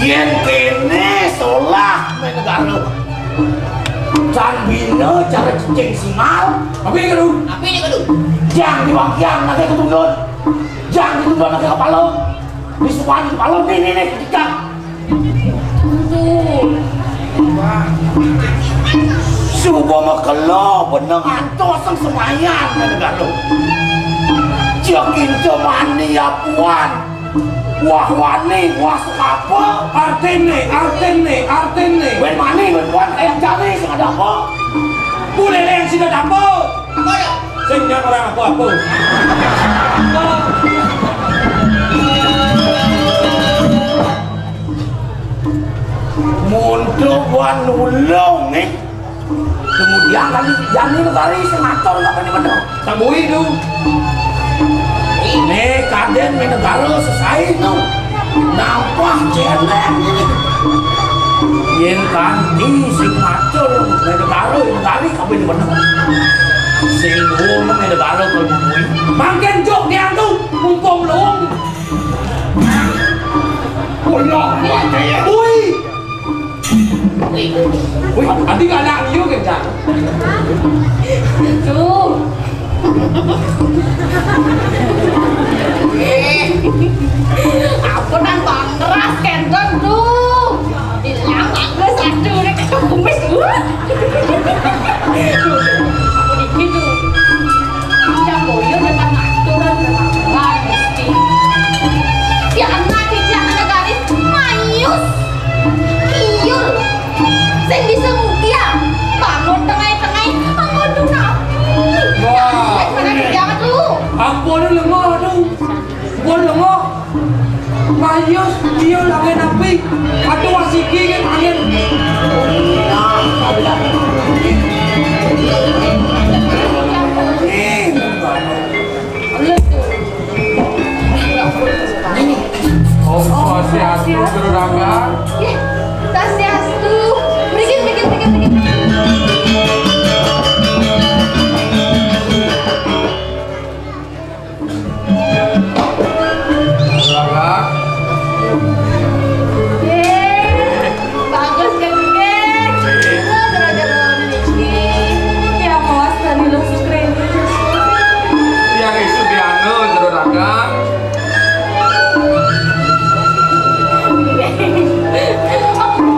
Yen kene solah main negara. Can bina cara ceceng singal. Apa ini kadung? Apa ini kadung? Jang diwakyang nanti ketundun. Jang ketundun nanti kepala. Disuan kepala nih ketika. Subuh makalo benang antos sang semayan main negara. Jakin cemani ya puan. Wah wani, wah apa? Artene. Wen mani, wen puan kayak jari sing ada apa? Boleh yang sing ada apa? Apa ya? Sing nyang orang apa? Mundur buan nulung nih. Kemudian kali jani kali sengator nggak bener-bener. Sabui tu. Ini kaden main negara selesai tu. Nampak jelek ini. Yen kanti sing ngatur main negara kali kau bener-bener. Sing luang main negara kau bui. Makin jok dia tu mumpung luang. Pulang macam ya. Wih, adik anak dia kan? Tuh. Aku nang bangkeras kendon tuh. Hilang aku satu nek kumis. Aku dikit tuh. Jam boyo depan aturan kan mesti. Ya anak tidak ada garis mayus. Kiyul. Sing bisa mukia. Bangun tengah-tengah bangun tuh napi. Wah. Mana jangan lu. Ampun lemah tu. Ampun lemah. Mayus dia lagi napi. Atau wasiki kan angin. Oh, swastiastu Guru Rangga. Swastiastu. Pergi. Bagus kan, Kek? Belajar Niki. Ya, mawas tadi lu sukren. Yang itu dianu Guru Rangga.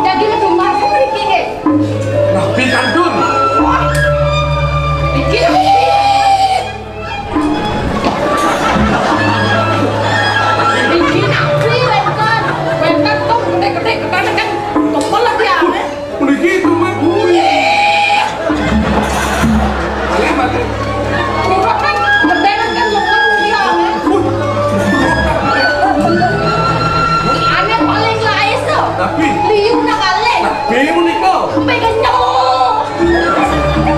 Jadi itu masuk Niki, Kek. Nabi kandun. Niki. Niki nabi wentan kok gede-gede kan topol lagi ya. Begitu mah. Balik. Murah kan gede kan lengan dia. Aneh paling lain tuh. Tapi Liu nak kali. Bemu nikah. Pegang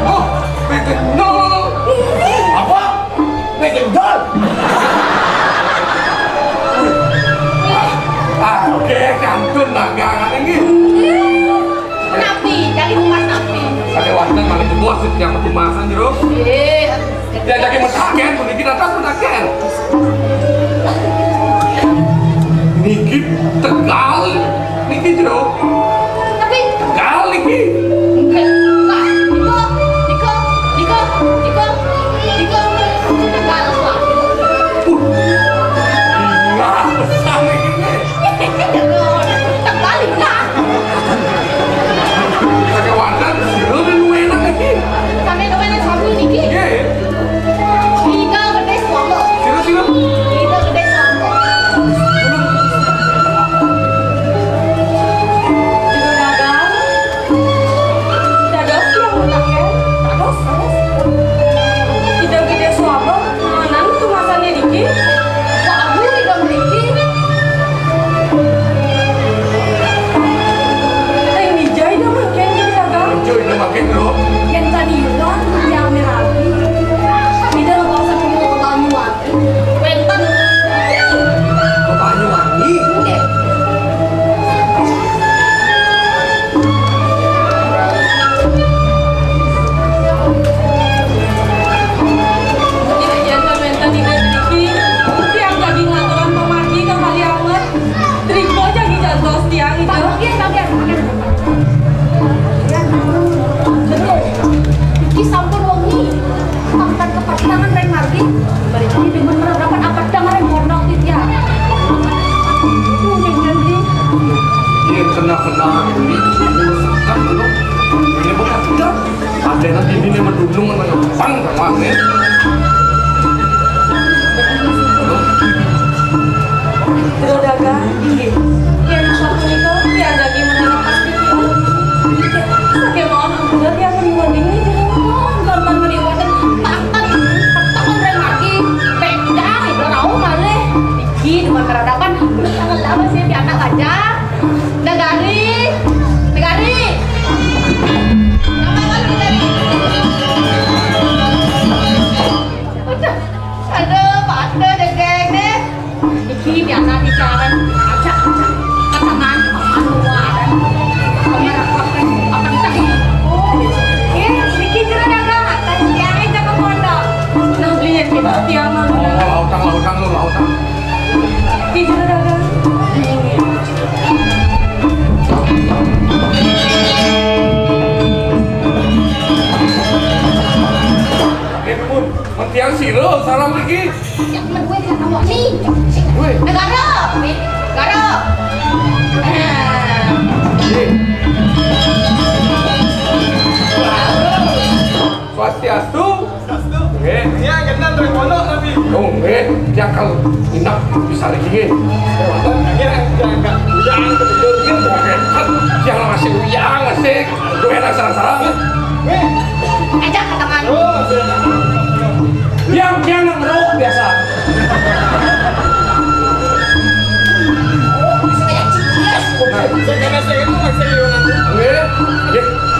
Oh, pegang no. Apa? Pegang dol. Oke, kantun dagangan ini. Nabi, jadi humas nabi. Ada wanita malah kebuah setiap kemasan jeruk. Dia jadi mentaken, Niki datang mentaken. Niki Tegal, Niki jeruk. Tapi Tegal Niki. enggak. Niko. Tegal lah. Enggak, besar Niki. Tegal enggak. Ada wanita, lebih enak Niki. Sampai kemana sambil Niki? Iya. Tiga gede suambo. Sila. Tiga gede suambo. Ada nanti ini mendulung menempang sama nih. Dagang, yang satu itu dia lagi menangkap video. Sakit orang juga dia meriwatin ini kalau meriwatin tangan lagi pendang itu rau maleh di depan peradaban tangan lama sih di anak aja negari aduh pada degeng deh iki biasa bicara aja ketangan anuan akan tadi iki jero dagang akan yang aja ke pondok nah beliin kita tiang Lautang lu. iki jero dagang Pun, mentiang siro salam lagi. yang menduwe kan awak ni negara Swastiastu. Oke. Iya, kenal dari pondok tapi. Oh, dia kalau inap bisa lagi. Jangan masih uyang masih. Gue enak sarang-sarang. ajak ke tangan Yang ngerok biasa.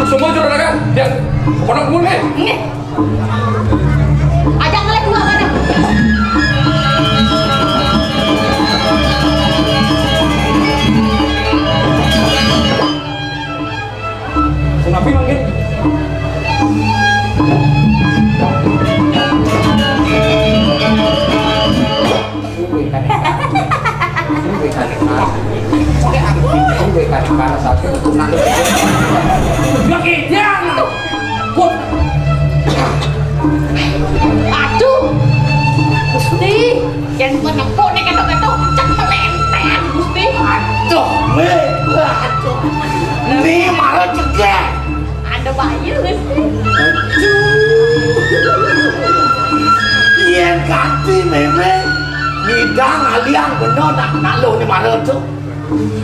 Semua juara kan? Yang pondok mulai. ajak ngeliat dua mana Kenapa manggil? aduh Gusti yang menempuk nih ketok-ketok cak melenteng Gusti Aduh. Ini malah cegah. ada bayi Gusti Yang ganti memang ngidang aliang bener nak nalu ni malah tu.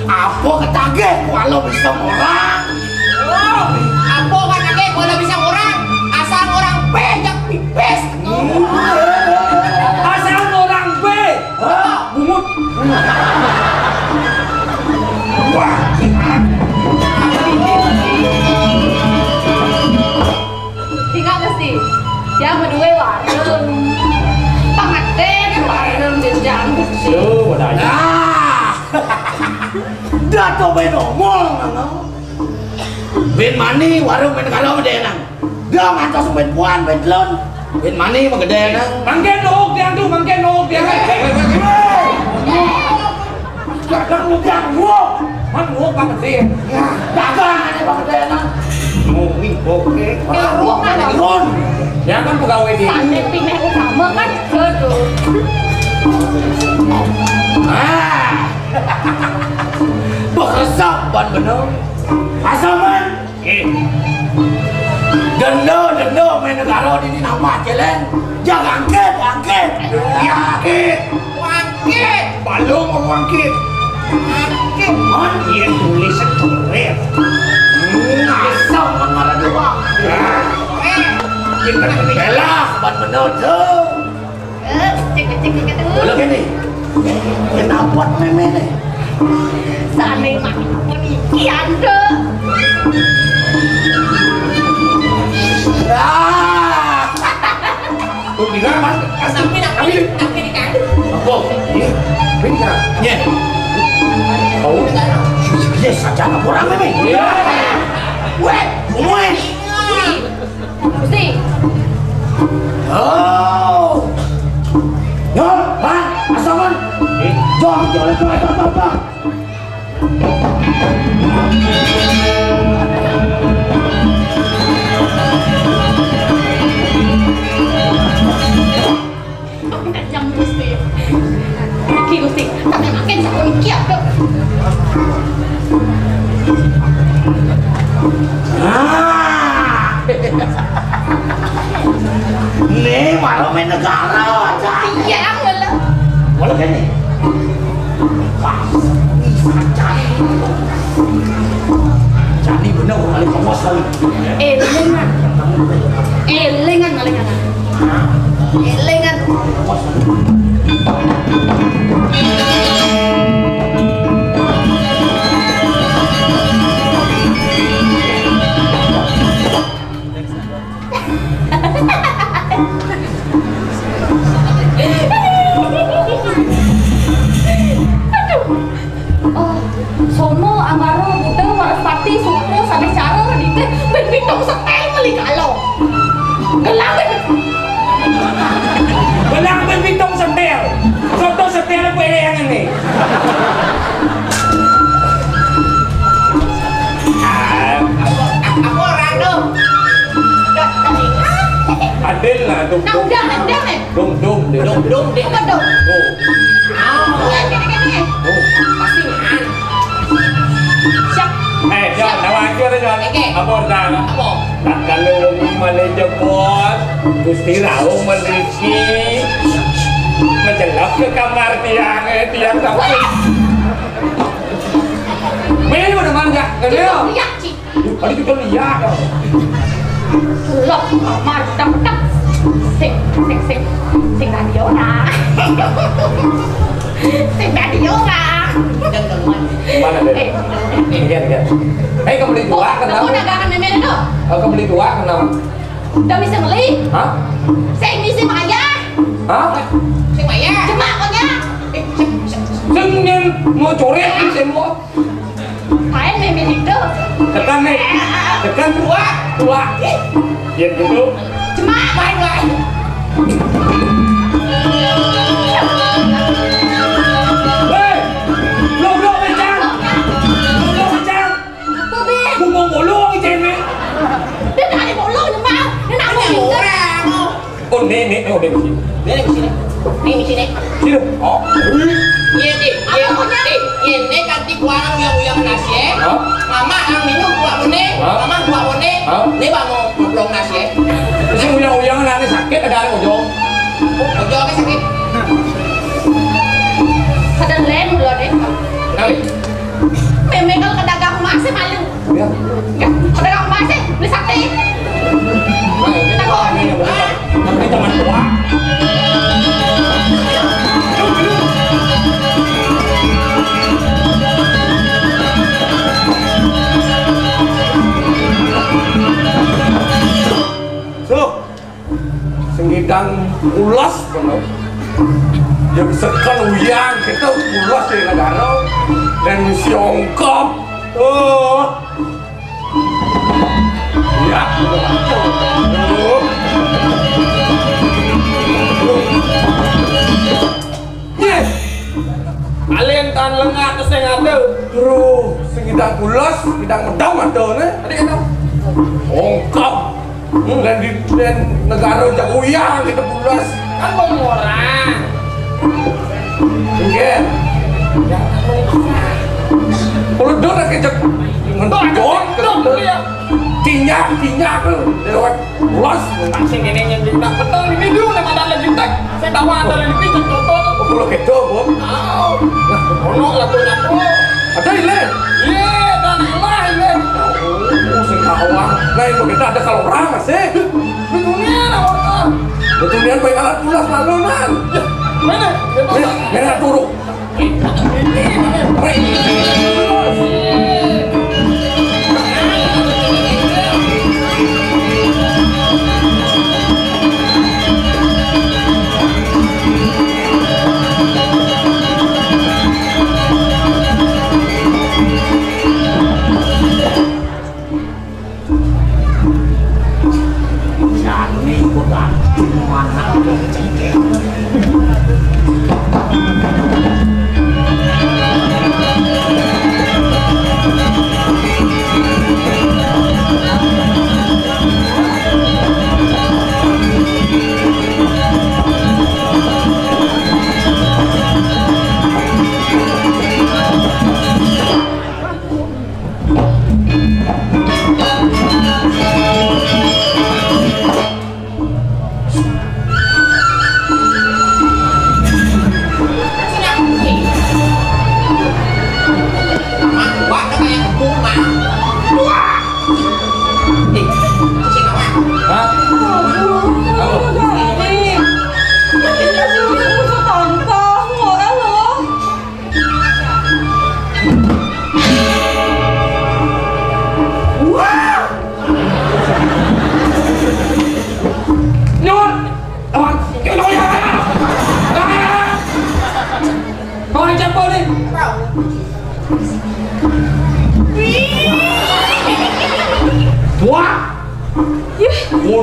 Apa ketagih kalau bisa orang? apa kan lagi kalau bisa orang asal orang banyak pipes Asal orang B. Bungut. Wah. tinggal Gusti dia berdua warung pangaten warung jenjang Gusti Dah tu ben ngomong Ben mani warung ben kalau gede nang. Dia ngantos ben puan ben telon. Ben mani mah gede nang. Mangke nuhuk dia tuh, mangke nuhuk dia. Dagang lu yang gua. Man nuhuk bang gede. Dagang ada bang gede nang. Mungkin oke. ruang mana Ikon. Ya kan pegawai di. sampai pindah utama kan aduh Beresap ban bener. Asaman. Dendo main negara ini nama jalan. Jangan angket. Ya angket. Balong angket. Angket. Man dia tulis tulis. Asam mana dua. Kita kelah ban bener tu. cek itu Boleh gini. Kenapa meme ni? saling mati penikian deh Tuh bilang mas. sampai nak di kandung Apa? Iya. Ini kan. Nye. Tahu? Yes, saja nak orang meme. Iya. Weh, weh. Gusti Oh. Yo, Pak, asaman. Jom, jalan. jam Gusti Ki Gusti tapi makin sakit kiat deh Ah. main negara Iya lah. boleh kan nih jadi bener kali kawas kali Elengan malingan. Elengan. Sono amaro buta waras pati suku sampai cara di teh benbitong setel meli kalau gelang Belang benbitong setel. Soto setel apa yang ini? aku orang dong Adil lah dum nah udah nih dum deh. dong deh apa dong oh pasti kan siap John, nawag ko na John. Eke. Abor na. apa Nakalung manejapot. Gusti raw manriki. Majalap ke kamar tiang sampai. Melo naman ka. Kanyo. lihat sih Ano kita liyak? lok kamar tak sing radio na sing radio na jangan man Mana deh? Iya. Eh kamu beli dua Kamu kenapa? dagangan memen itu? Kamu beli dua kenapa? Udah bisa beli? Hah? Saya ngisi bayar. Hah? sing bayar Cuma konya. Sengin mau coret semua. Main memen itu. Tekan nih, tekan dua. Ya gitu. Cuma main. Hei, lo macam, Apa be? bumbu bolu ang cewek. Dia nak ada bolong ni mau. Dia nak ada orang Oh ini sini. ini di sini ini di sini Sini. Oh. ini ganti kuang yang nasi Hah? mama ang minum kuah bone Hah? mama kuah bone Hah? ini bangun ngobrol nasi Kasi uyang-uyang nanti sakit ada yang ujung. ojo apa sakit Ada lem dulu deh. Kali. Memen kalau kedagang emas malu. Ya. Ya, kedagang emas beli sate. Ini teman tua. So, sengidang ulas benar. Yang sekan uyang kita ulas dari negara dan misi ongkop. Oh, ya, yes. Kalian tan lengah terus yang ada, terus sengidang ulas, sengidang medang ada nih. Tadi kan ongkop. Dan negara Jakuyang kita bulas kan orang. Iya. Kalau dorang kejak ngendor ya. Tinyak lewat bulas. sing ini yang kita betul ini dulu nama dalam jutek saya tahu ada yang lebih contoh Kalau kedo, Bu. ono lah tuh aku Ada ile. iya dan lah ini Sing awang. Nah, itu kita ada kalau orang masih. di dunia lah orang Betul dia baik alat bulas lalu nan. mana Merah turuk.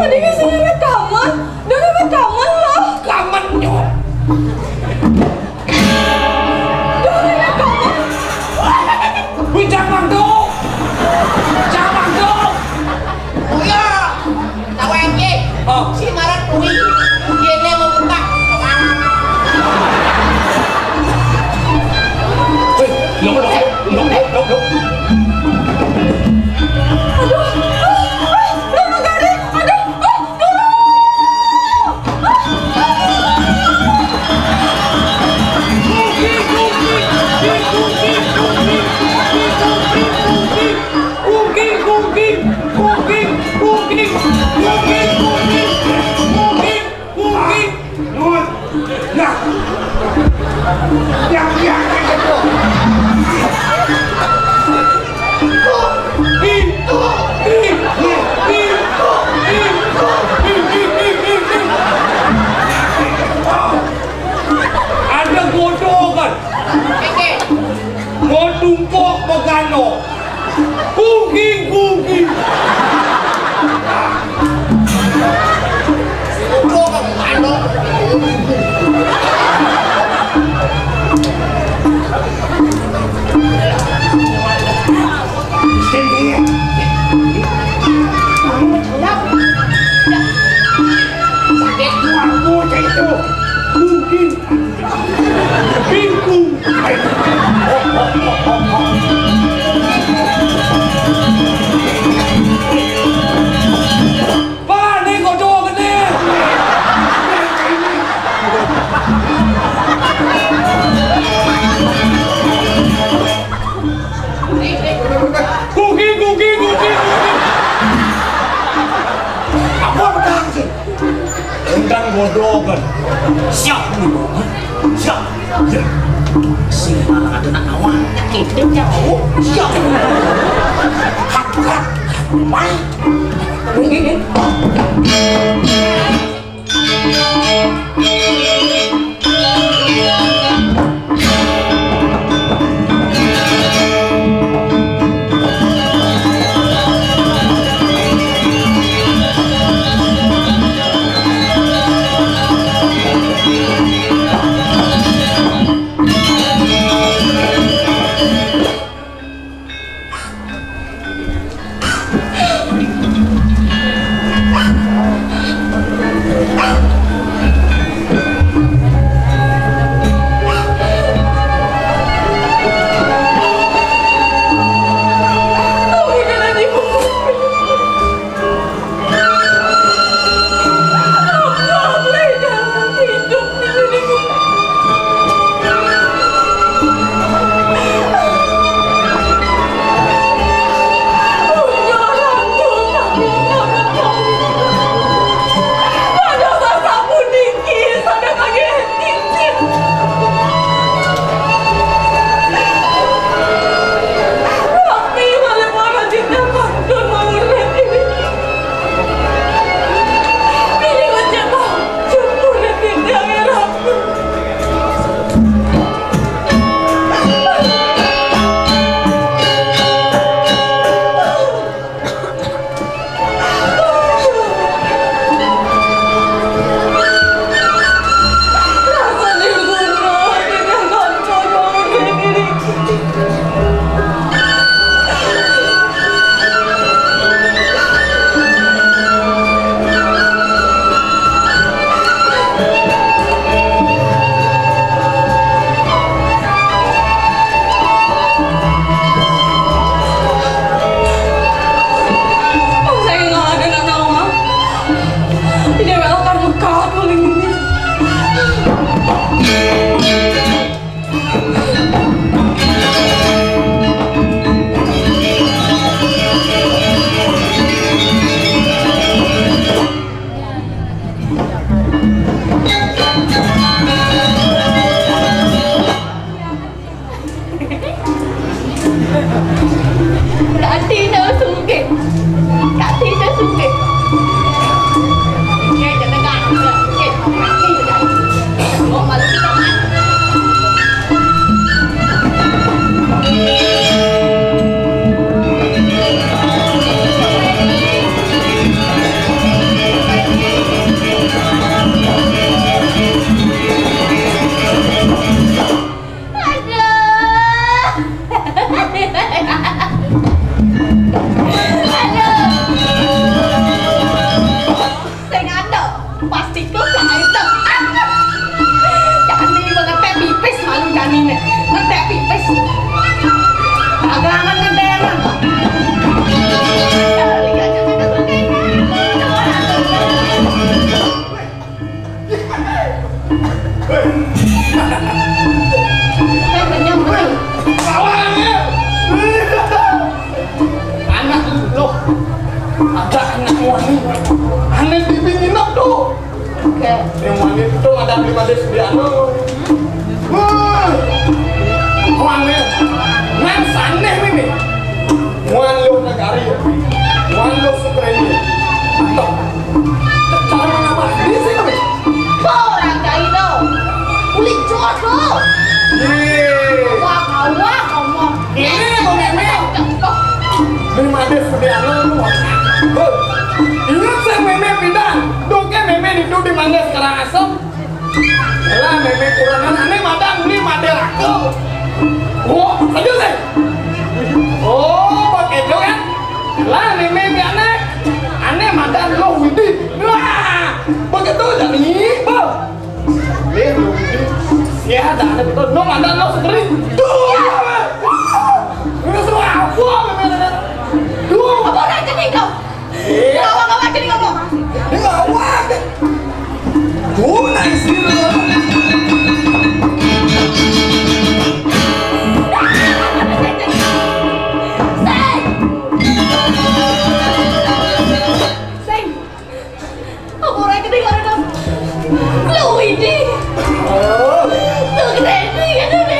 Adiknya saya rekaman, dan rekaman loh. Rekaman nyok. Jangan rekaman. Wih jangan dong, jangan dong. Oh ya, tahu aja. Oh, Si Marat Uwi, dia mau buka. wih, lo. Ada bodoh kan? Mau tumpuk megano. Guging. Udah kan mana? Bodoh kan? Siap dulu, siap. Si malah ada nak awak, kita jauh. Siap. Hak. Ada anak wani, aneh dibingin tuh. Oke. Yang wani itu ada 5 des di anu. Wani, ngan saneh ini. Wan lo negari, wan lo sukreni. Atau cara apa? Di sini. Orang dari itu, kulit cuat lo. Wah, ngomong. Ini mau memel. 5 des di anu. Ingat saya meme pindah, doke meme itu di mana sekarang asap. Lah meme kurangan aneh madang beli madel aku. Oh, aja sih. Oh, pakai itu kan? Lah meme aneh madang lo widi. Wah, begitu jadi bal. Ya ada aneh betul, no madang lo segeri. Ini semua aku meme. Duh, Apa orang jadi kau? Ngawang jadi ngomong. ini nggak awak. Duh, nice ini. Sing. Apa orang jadi ngomong? Lu ini. Tuh keren nih kan ini.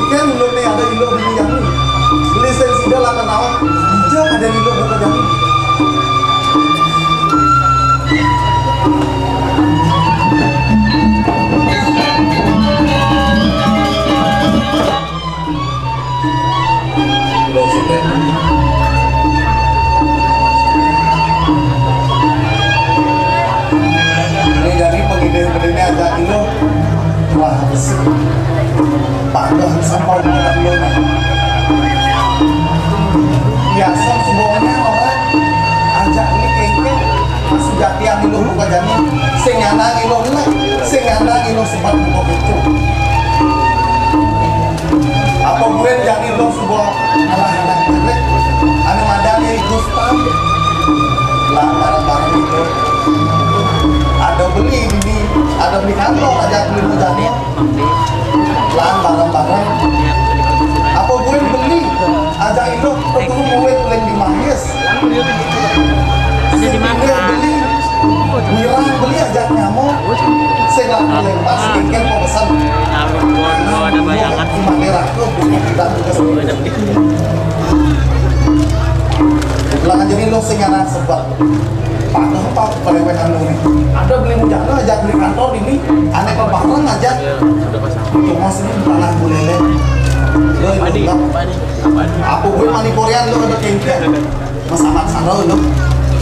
kengken lo nih ada ilo di Jami. Beli sensida lah kenawan. Hijau ada ilo di Jami. Lo sudah. Ini dari pengide-pengide aja ilo. Wah, Pak sama orang lo nih. Biasa semuanya orang ajak ini kengken masuk jati yang ilo buka jani. Sing anak ilo lah, sing anak ilo sempat buka becu. Apa gue jani lo sebuah anak-anak jelek, anak madani Gustaf, lah barang-barang itu. Ada beli ini, ada beli kantor, ada beli mujani, lah barang-barang. Apa gue beli, aja itu ketemu gue tulen di Mahis. Ada di mana? Beli, wirang beli aja nyamuk. Saya nggak boleh pas, kengken pemesan. Ada bayangan. Di Magelang tuh, tidak juga sebenarnya. Bilang aja nih lo sengaja sebab. Pakai apa perewehan lu nih? Ada beli mujana aja beli kantor ini, aneh kebaran aja. Cuma sini tanah bulele. Lo itu apa gue mani Korean lo ada kengke, Mas Ahmad Saro lo.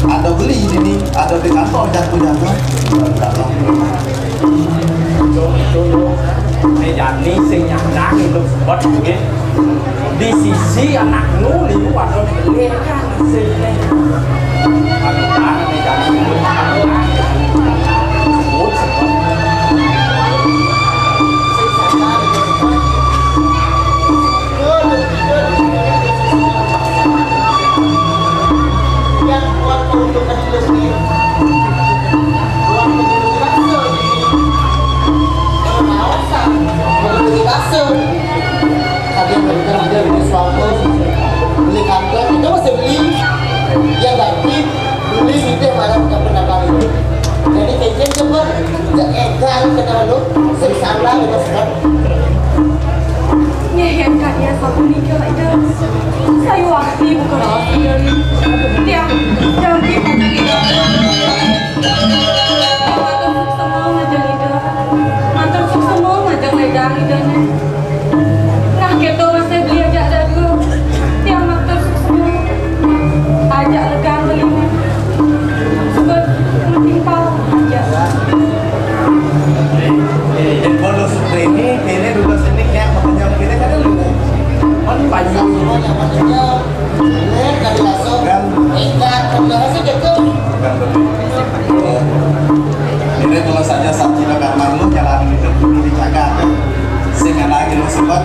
Ada beli ini, ada di kantor jatuh jatuh. Ini jadi sing nyandak itu buat gue di sisi anak lu di luar lo beli kan sih. Ada nih jadi lu sebut sebut. Yang kuat untuk kasih tadi ada di suatu beli kantor kita masih beli yang ganti beli itu malah bukan pernah kali jadi kecil coba jangan kata lu sesalah itu sebab Nyehem kaya satu nikah aja saya waktu bukan lagi dari tiap jadi pada kita mantan semua ngajak ngajak idanya nah gitu masih beli aja dagu tiap mantan semua ajak legang beli sebut timpal aja Dan kalau seperti ini dulu sini kayak makanya kita kan lu kan banyak semua yang maksudnya lihat dari langsung ikat kalau sih gitu ini tulis saja sabjina karena lu jalan hidup di jaga sehingga lagi lu sempat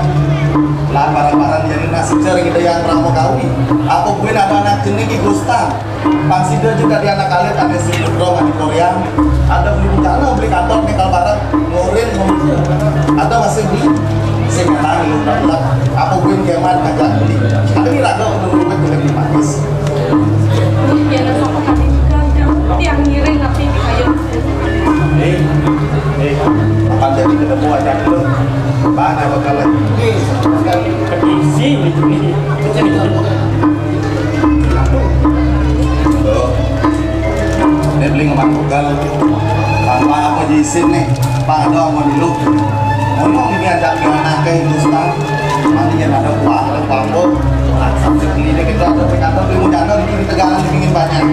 lah barang-barang jadi nasi cering itu yang ramu kawi apa gue ada anak jenis Gustaf Pangsida juga di anak kalian ada si Budro di Korea ada beli bencana beli kantor nih kalau barang ngurin ada masih beli sehingga lagi lu dapat apa gue keman ngajak beli ada ini raga untuk gue boleh di Magis ya nasa ko kami juga tiang ngiring tapi kayak akan jadi ketemu aja dulu mana bakal Keisi ini ini beli ngemak bugal tanpa apa jisin nih pak ada mau diluk ngomong ini ajak gimana ke Hindustan mandinya ada uang bambu sampai beli ini kita ada kantor beli mudana di Tegalan dipingin banyak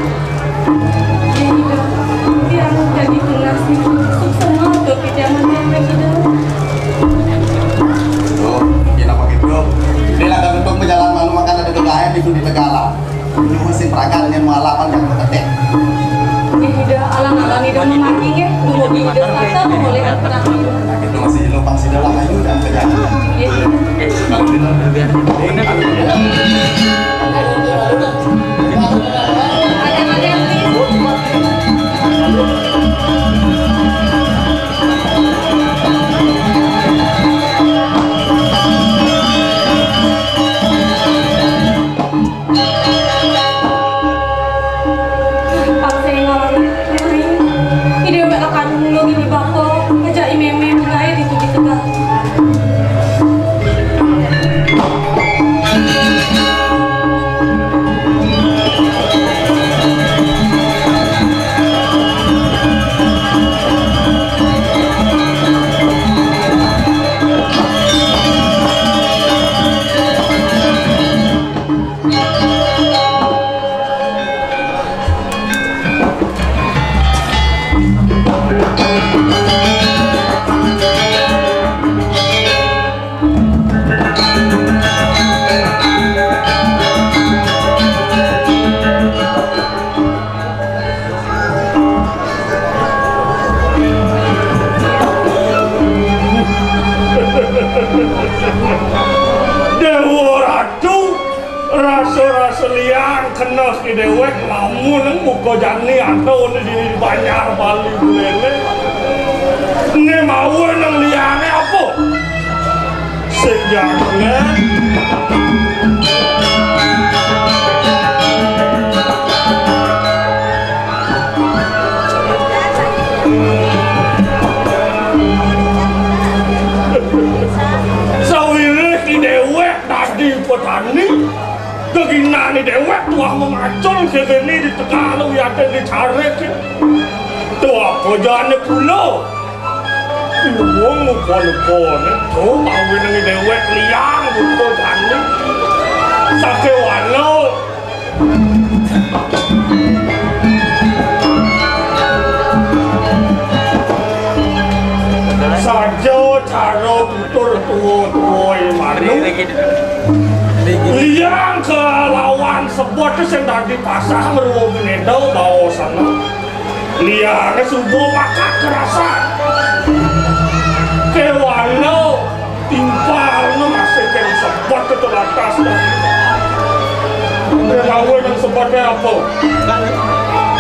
tiang jadi kelas itu semua tuh kita menempel gitu tuh kita pakai gitu ini lah kami untuk berjalan malu makan ada kegayan di Tegalan ini mesin peragaan yang malapan yang terketek udah alang-alang udah memaki ya tunggu di udah kata boleh antara itu masih lubang si dalam ayu dan terjadi kalau di biar rasa liang kena si dewek lamu nang muka jani atau di banyak Bali lele. Ni mau nang liangnya apa? Sejaknya petani kegina ni dewek tua memacul kegini di tengah lu ya di tarik tua pojane pulau wong muka-muka ni tuh mawin ni dewek liang muka tani sake walau saja cara betul tua malu liang ke lawan sebuah itu yang tadi pasang merubah nendau bawa sana liang subuh maka kerasa kewalau timpal masih ke sebuah itu atas dan kewalau yang sebutnya apa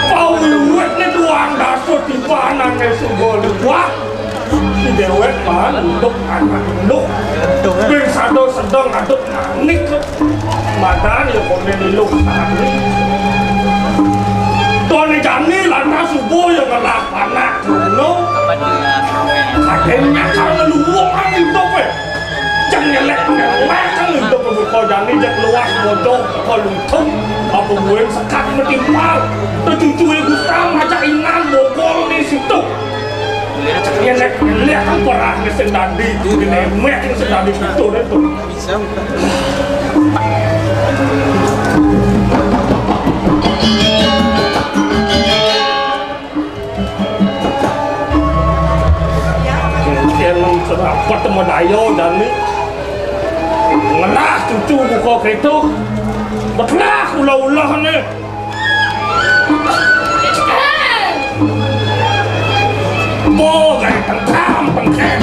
kau luwet ni tuang dasar timpanan ke subuh luwak si dewek kan untuk anak untuk bin satu sedang aduk manik madan ya boleh diluk tani Tony jani lantas subuh yang ngelak panak dulu akhirnya kan meluwak kan itu jangan nyelek kan itu kau jani jangan luas bodoh kau luntung apa gue sekat metimpal tercucu ibu sang aja ingan bokol di situ lihat kan perah ni sedang di mek ni sedang di situ tu bisa mungkin serapat medayo dan ni ngelah cucu buka kereta betlah ulah-ulah ni Bogai tentang pengkek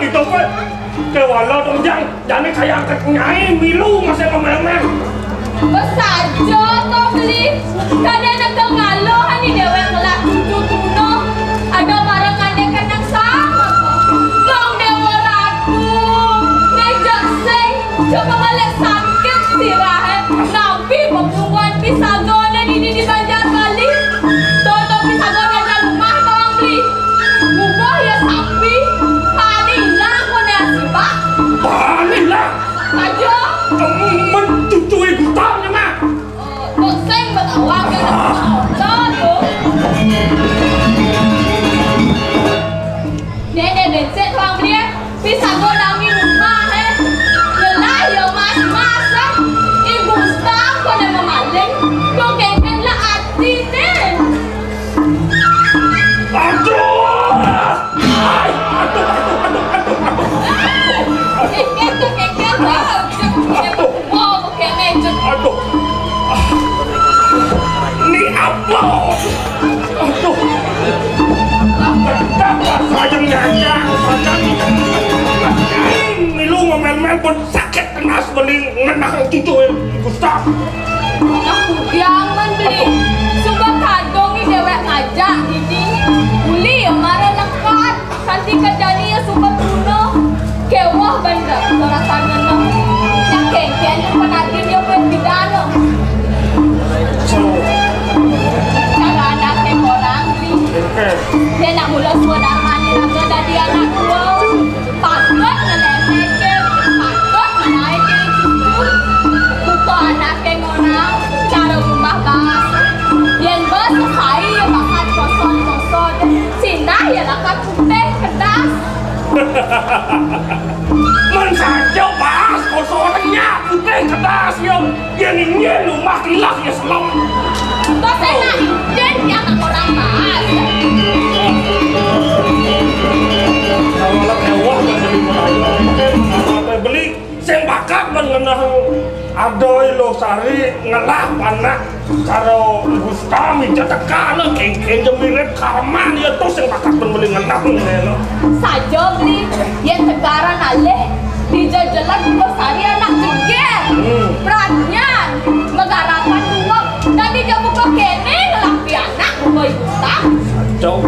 itu pe kewalau dong jangan kayak nyai milu masih memang besajo to beli kada nak ngalo hani dewe ngelak cucu tuno ada marangan dekan nang sama dong dewe ratu nejak sing coba ngalek sakit sirahe nabi pembunuhan pisagona di Banjar Bali toto pisagona dan rumah tolong beli mubah ya sapi Panilah aja mencucui gutangnya mah sing betawang kan nenek becek tuang dia bisa godang rumah lelah ya mas ibu stang kau dah memaling kau kengken lah hati ni aduh ni apa aduh saya nyanyang ni lu ngomel-mel pun sakit kenas bening ngenang cucu Gustaf aku jangan beli suka kadong ni dewek ngajak ini uli yang marah lekat nanti kejani ya suka kuno kewah bandar sarapan ngenang yang kengken yang penatin yang berbidano cara anaknya orang beli Man saja pas kosornya putih kedas yang ingin rumah kilas ya selam. Bos enak dan yang orang bahas. Kalau mewah beli sing bakat mengenang adoy lo sari ngelah panak karo Gustami jatakana kengkeng jemiret karman ya tuh sing bakat membeli ngenang lo. Saja beli yang tegaran aleh dijajalan lo sari anak jeger. Beratnya megarapan uang dan dijamu ke kene ngelapi anak rumah Gustam. Jauh.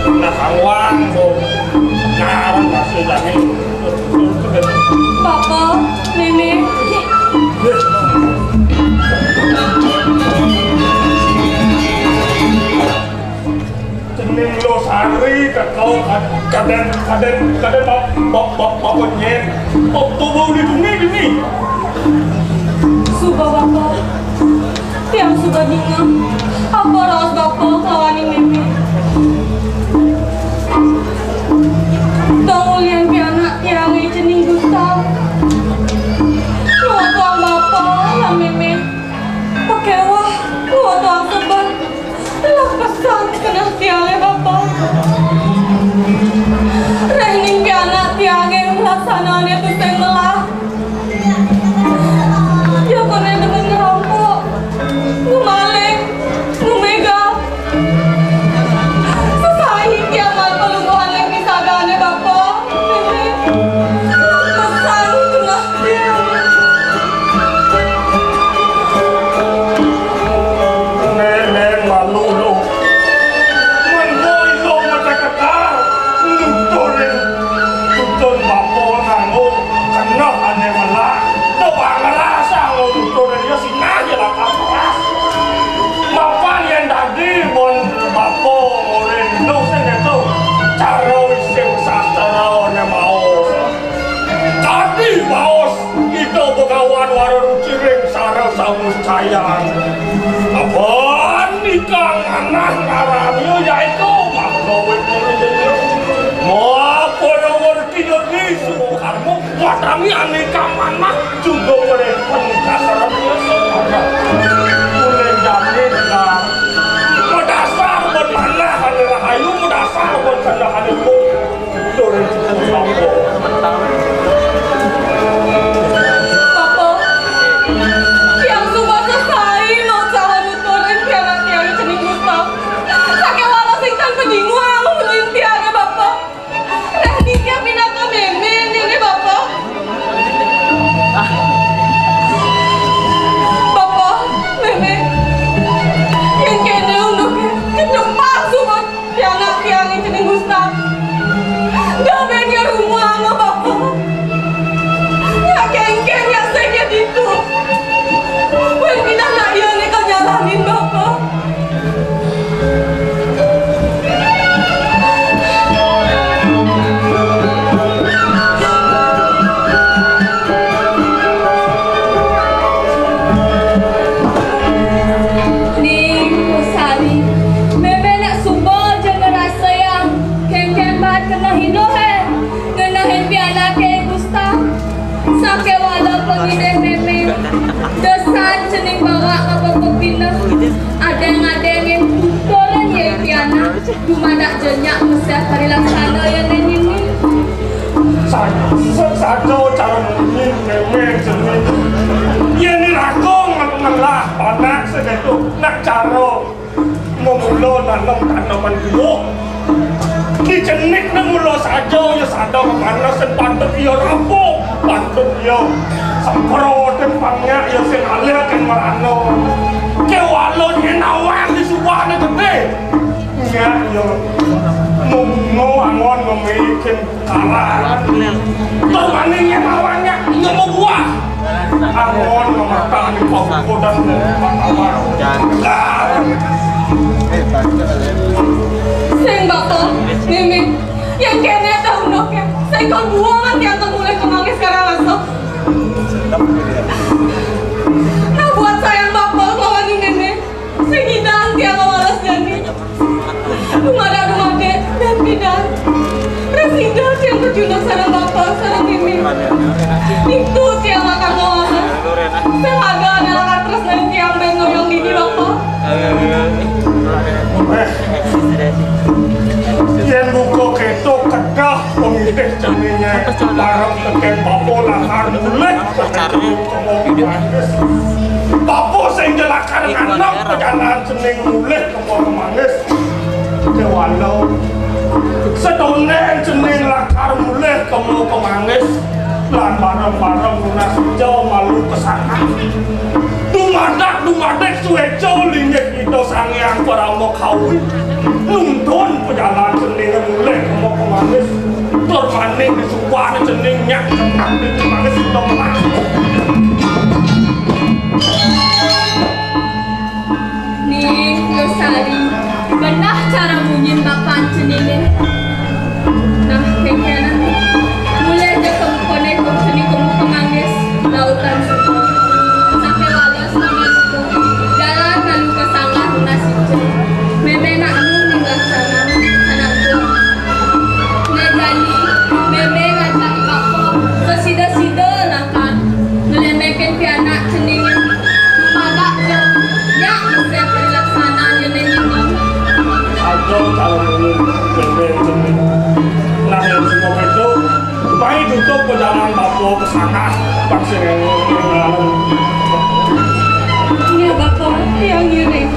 Nah kawan sekarang masih jadi Papa, Nenek. Jening lo sari kau kadang bapak nyen tubuh di dunia Sudah Bapak, yang sudah dingin. Apa ras Bapak kawan ini? Tangulian pianak yang jening Gustaf. Luar tuang Bapak yang meme. Pakai wah, luar tuang seban. Telah pesan kena tiangnya Bapak. Rening pianak tiangnya melaksanaannya tu sengelah. Ya kena dengan ngerampok, ngumaling, ngumega. Sesahi kiamat pelungguhan yang disadane Bapak. Pesan kena tiang. Nenek malu lo menboy lo macam kata nutun bapak nanggung kena ane malah doa ngerasa lo nutun dia sinanya lah kapas mapan yang tadi mon bapak orang dosen itu cara isim sastra nya maos tadi maos itu begawan warung ciring sarang samus cayang apa nikah anak ngaramnya yaitu makhluk mau apa nomor 3 di Soekarno watami aneka mana juga mereka nikah sarangnya sekarang mulai jamin lah mendasar bermana adalah ayu mendasar berkanda halimu dari kita sampo Bapak, yang sudah selesai mau calon nuturin pianak tiang jening Gustaf. Sakit walau sing tan pedinguang nuturin tiangnya Bapak. Tekniknya pindah ke meme ini Bapak. Bapak, meme, yang kene untuk kedepan semua pianak tiang jening Gustaf. Gak bengnya rumah sama Bapak. Ya kengkeng ya sengnya gitu. Wen pindah nak iya nih kau jalanin Bapak. Nih Usari, meme nak subuh jangan rasa yang kengkeng banget kena hinohen, kena hen piala ke Gustaf. Sampai walaupun ini meme desan jening bawa apa pembina ada yang tutoran ya piana cuma nak jenyak mesti hari laksana yang ini saja cara mungkin jenis ini rakong ngelah panak segitu nak cara memulo nanam tanaman buah di jenik memulo saja ya sadar mana sepantut dia rampung pantut dia sempro tempangnya ya senalia kan marano kewalon nawang di suwana gede ya ya mau angon memiliki kalah termaninya nawangnya nggak mau buah angon memakan pokok dan makanan sing Bapak meme yang kene tahu noknya saya kau buangan yang mulai kemangnya sekarang langsung. Nah buat sayang Bapak kawan ini nenek, segidang tiang malas jadi. Rumah ada Itu tiang akan ngomong. Selaga adalah terus dan tiang bengong ini bapak. Yang buka ketok kedah pemilih cerminnya barang teken bapak lahar mulai bapak saya jelakan anak perjalanan cening mulai ke Manis walau sedonen cening lahar mulai ke Manis lan barang-barang lunas hijau malu kesana dumadek sueco linyek itu sangian para mau kawin nuntun perjalanan cening mulai ke Manis termaning di sebuah ceningnya di Manis sudah melangkuk nih Lestari benar cara bunyin bapak ceningnya nah kayaknya mulai aja kamu konek cening kamu ke Manggis lautan suku sampai walas menyentuh jalan lalu ke sanggar lunas hijau memena anu tinggal sana anakku negani meme ngajak bapak sesida-sida nakan ngelemekin pianak ceningnya pada ya bisa perilaksana jeneng ini atau kalau meme cening nah yang semua itu baik untuk perjalanan bapak ke sana vaksin yang iya bapak yang ngirim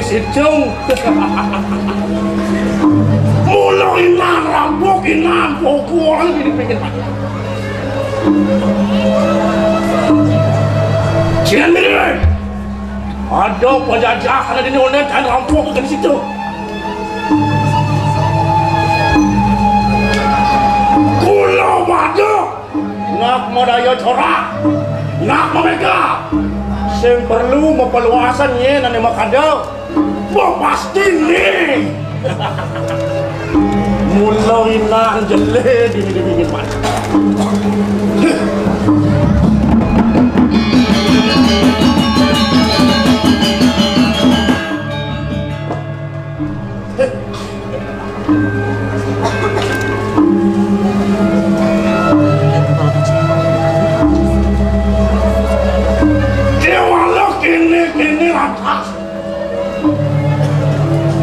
si Cung mulai rambukin pukulan ini pengen jangan mirip ada penjajahan di nyonya dan rampok ke situ kulau madu nak madaya corak nak mereka yang perlu memperluasannya nanti makadau pasti nih mulai nang jele di bikin mana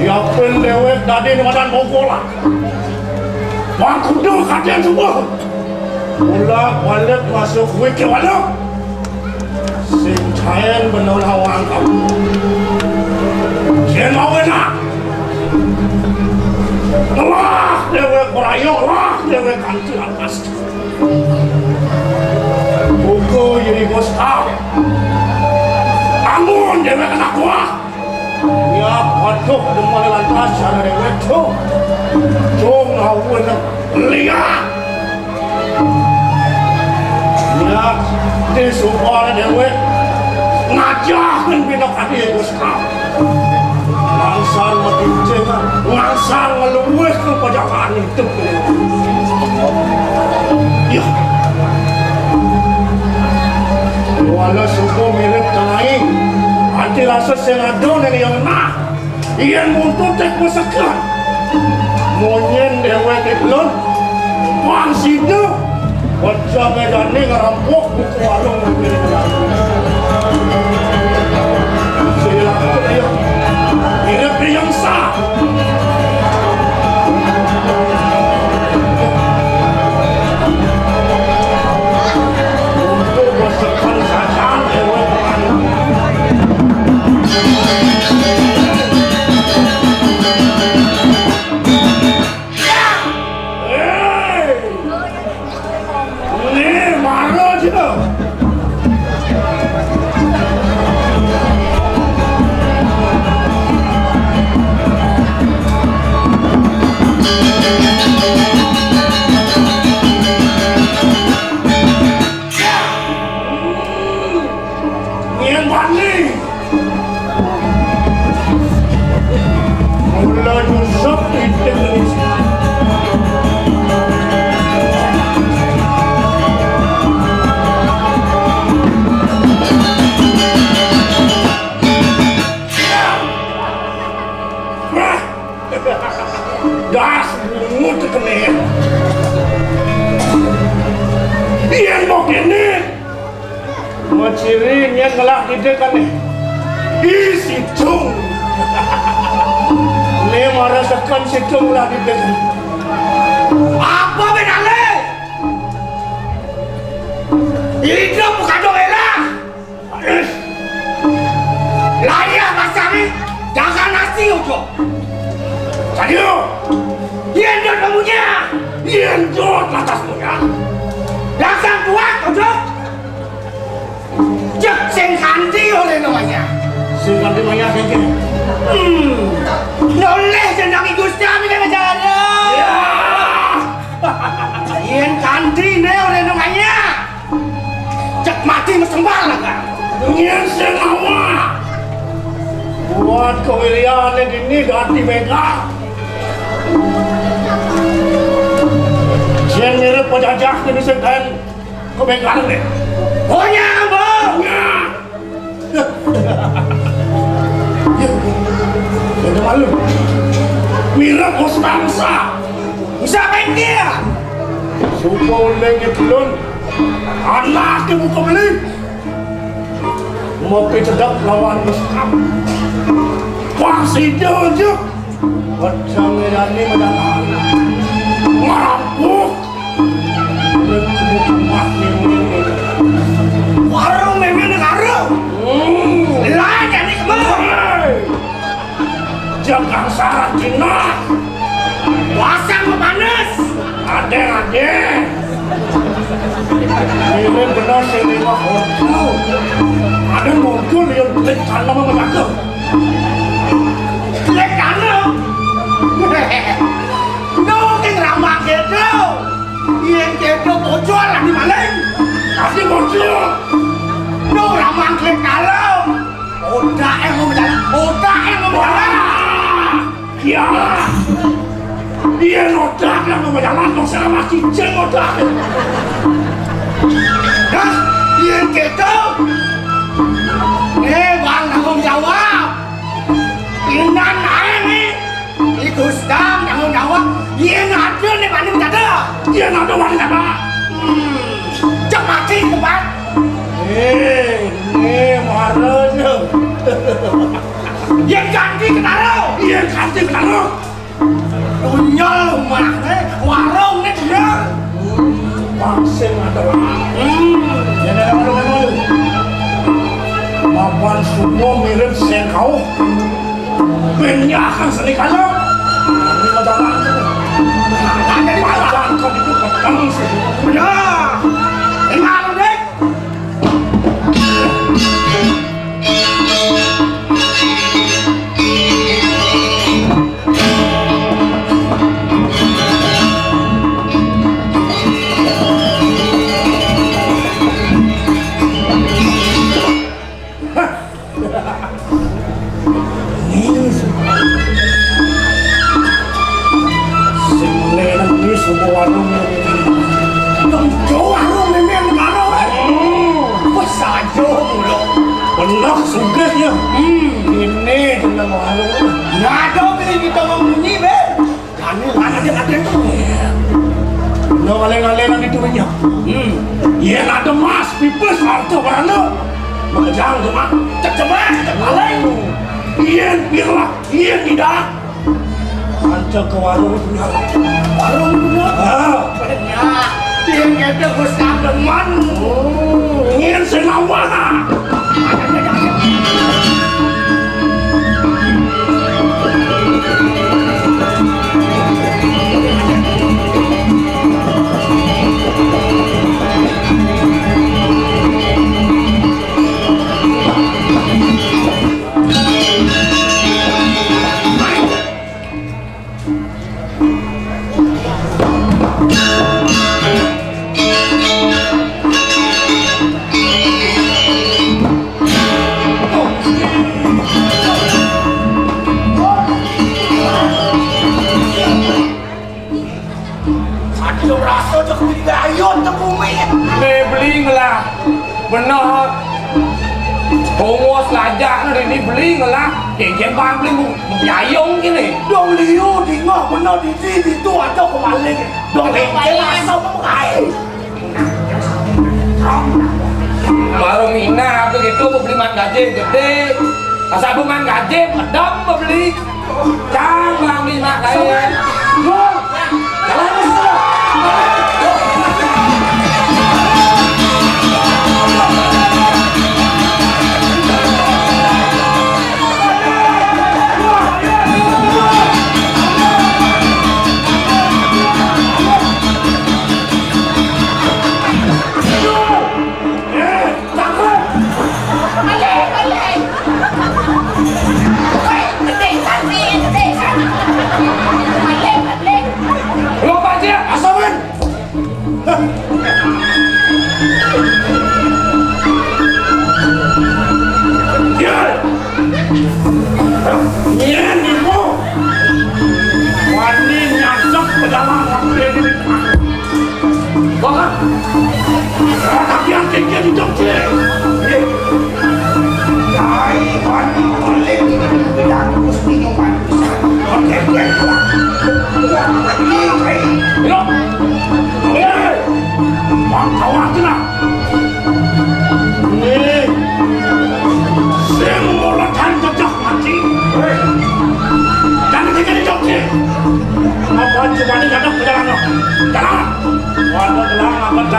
ya pendewek tadi di badan bogola bang kudu kalian semua ulah balik masuk wiki walau sing cair benolawang kamu jangan mau enak lah dewek berayong lah dewek kanti atas buku jadi gostar amun dewek anak buah ya waduh demale lantas cara dewek tuh cung ngawin lihat ya disumpah dewek ngajahin bina kadi gostar langsang makincengan langsang ngeluweh ke pajakan itu ya Walau suku mirip tenai, anti rasa senado dan yang nak, ian muntut tek masakan, monyen dewa keblon, wang situ, wajah medani ngerampok buku warung mobil lalu. Silakan dia, mirip yang sah. Das mutu kene. Ian mau kene. Maciri nya ngelak ide kane. Isi cung. Le marasakan si cung lah ide. Apa bedanya? Hidup bukan doela. Layak pasami jangan nasi ojo. Sadio, ian dot kamunya, ian dot atasmunya. Langsung kuat ojo. Cek sing kanti oleh namanya. Sing kanti namanya keke. Noleh jenang Gusti Ami dengan cara. Ya. Ian kanti ne oleh namanya. Cek mati mesembal kan. Ian sing awak. Buat kewilian ini ganti mega. Jangan mirip penjajah ini sedang kebegalan deh. Punya abang. Ada malu. Mirip bos bangsa. Bisa main dia. Suku lagi belum. Anak ke muka beli. Mau cedap lawan Islam. Wah si Jojo. Macam ini mendalam. Merampuk. Warung memang negara. Lain jadi kemana? Jangan syarat Cina. Pasang memanas. Ade. Ini benar saya lewat hotel. Ada muncul yang klik kanan mengaku. Klik kanan? Nungking ramah gitu. Yang gitu bocor lagi maling. Kasih bocor. Nung ramah klik kanan. Otak yang mau berjalan. Ya. Dia otak yang mau berjalan. Kau selama cicing otak. Hah? Yang gitu? Bang tanggung jawab. Inan naik nih. Itu sedang tanggung jawab. Yang ada nih banding ada. Yang ada banding ada. Cek mati tempat. Ini marahnya. Yang ganti ketaruh. Tunyol rumah nih. Warung nih dia. Pasien adalah. Yang ada malu. Papan semua mirip sengkau. Penyakan selikala. Ini adalah. Ada pajan kau itu petang sih. Benar. Ingat dek. warung memang negara. Wah saja Loh, sugesnya. Ini tentang warung. Nggak ada pilih kita membunyi, Ben. Kami mana ada itu. Nah, kaleng-kalengan itu punya. Iya, ada mas, pipes, harta barana. Makajang cuma, cek-cemat, cek-kaleng. Iya, birlah, iya tidak. Anca ke warung punya. Warung punya? Benar. Dia ngete Gustaf Deman. Ingin senawana. Beli lah, benar. Bongos lajak ni beli lah. Yang bang beli biayong ini. Dong liu di ngah benar di sini tu ada kemaling. Dong yang asal mengai. Baru mina begitu beli man gaji gede. Asal bukan gaji pedam beli. Jangan mina kaya.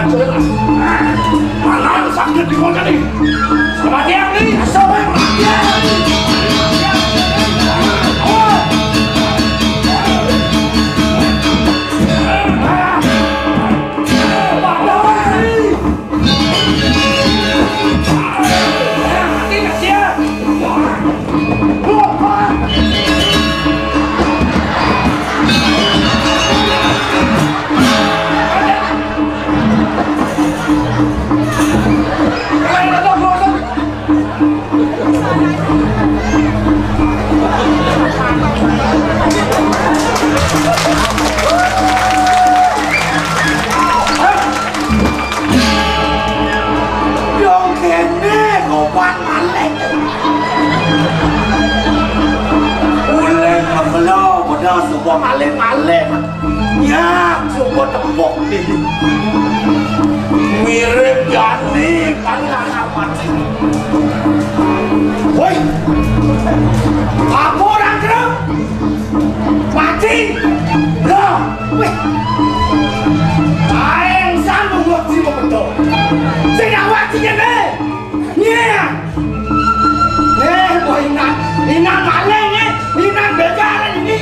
Jalan malam sakit di kota ini. Selamat siang nih. Semua malem-malem ya, semua tepuk ini mirip Gani paling mati. Woi, apa orang kena mati? Loh, woi, aing sambung buat si betul. Saya matinya nih, yeah. Boy ingat maleng ingat begaran ini.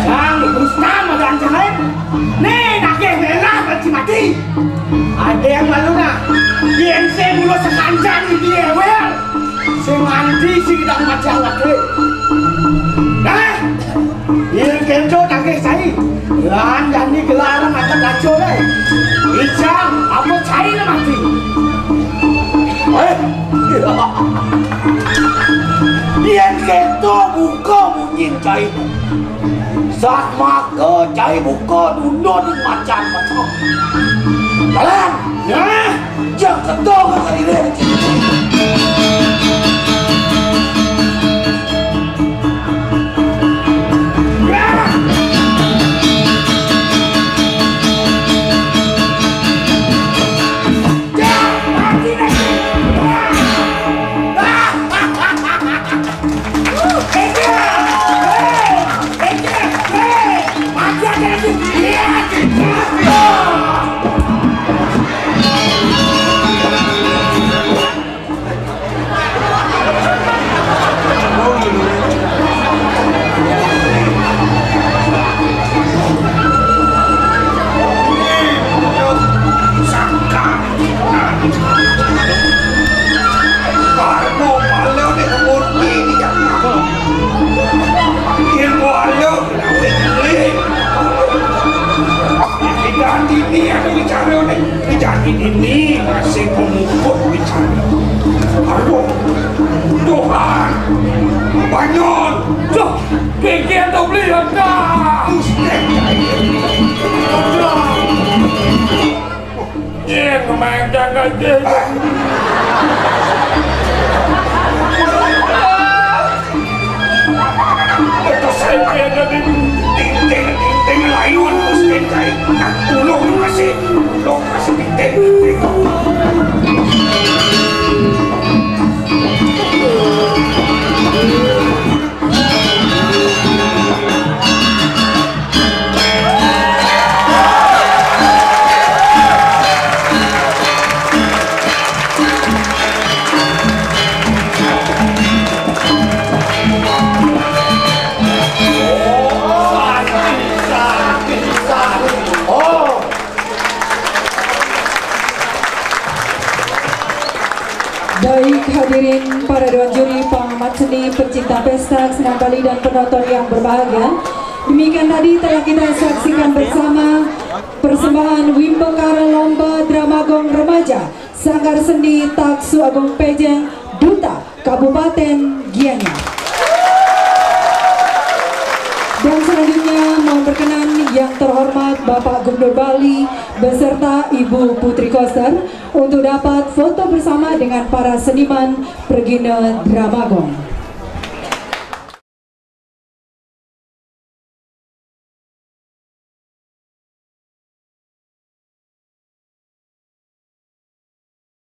Yang Gustaf dan lain, nih nak merah mati. Ada yang malu nak, yang saya mulu sekanjan di dia, well, saya mandi sih kita macam lagi. Nah, yang kento tak saya, lan jadi gelaran akan kacau deh. Ijang, apa cari mati? Yang kento buka mungkin cai. Saat maka cai buka dundun macam-macam. Jalan, ya, jangan ketong kali ini. Banyon! Duh! Gigi atau beli anda! Iya, kemain jangan gigi. Itu saya jadi ting layon mesti cari. Tolong kasih ting. Baik hadirin para dewan juri, pengamat seni, pencinta pesta, senang kali dan penonton yang berbahagia. Demikian tadi telah kita saksikan bersama persembahan Wimbekara Lomba Drama Gong Remaja Sanggar Seni Taksu Agung Pejeng Duta Kabupaten Gianyar. Dan selanjutnya mohon berkenan yang terhormat Bapak Gubernur Bali beserta Ibu Putri Koster untuk dapat foto bersama dengan para seniman Pergina Drama Gong.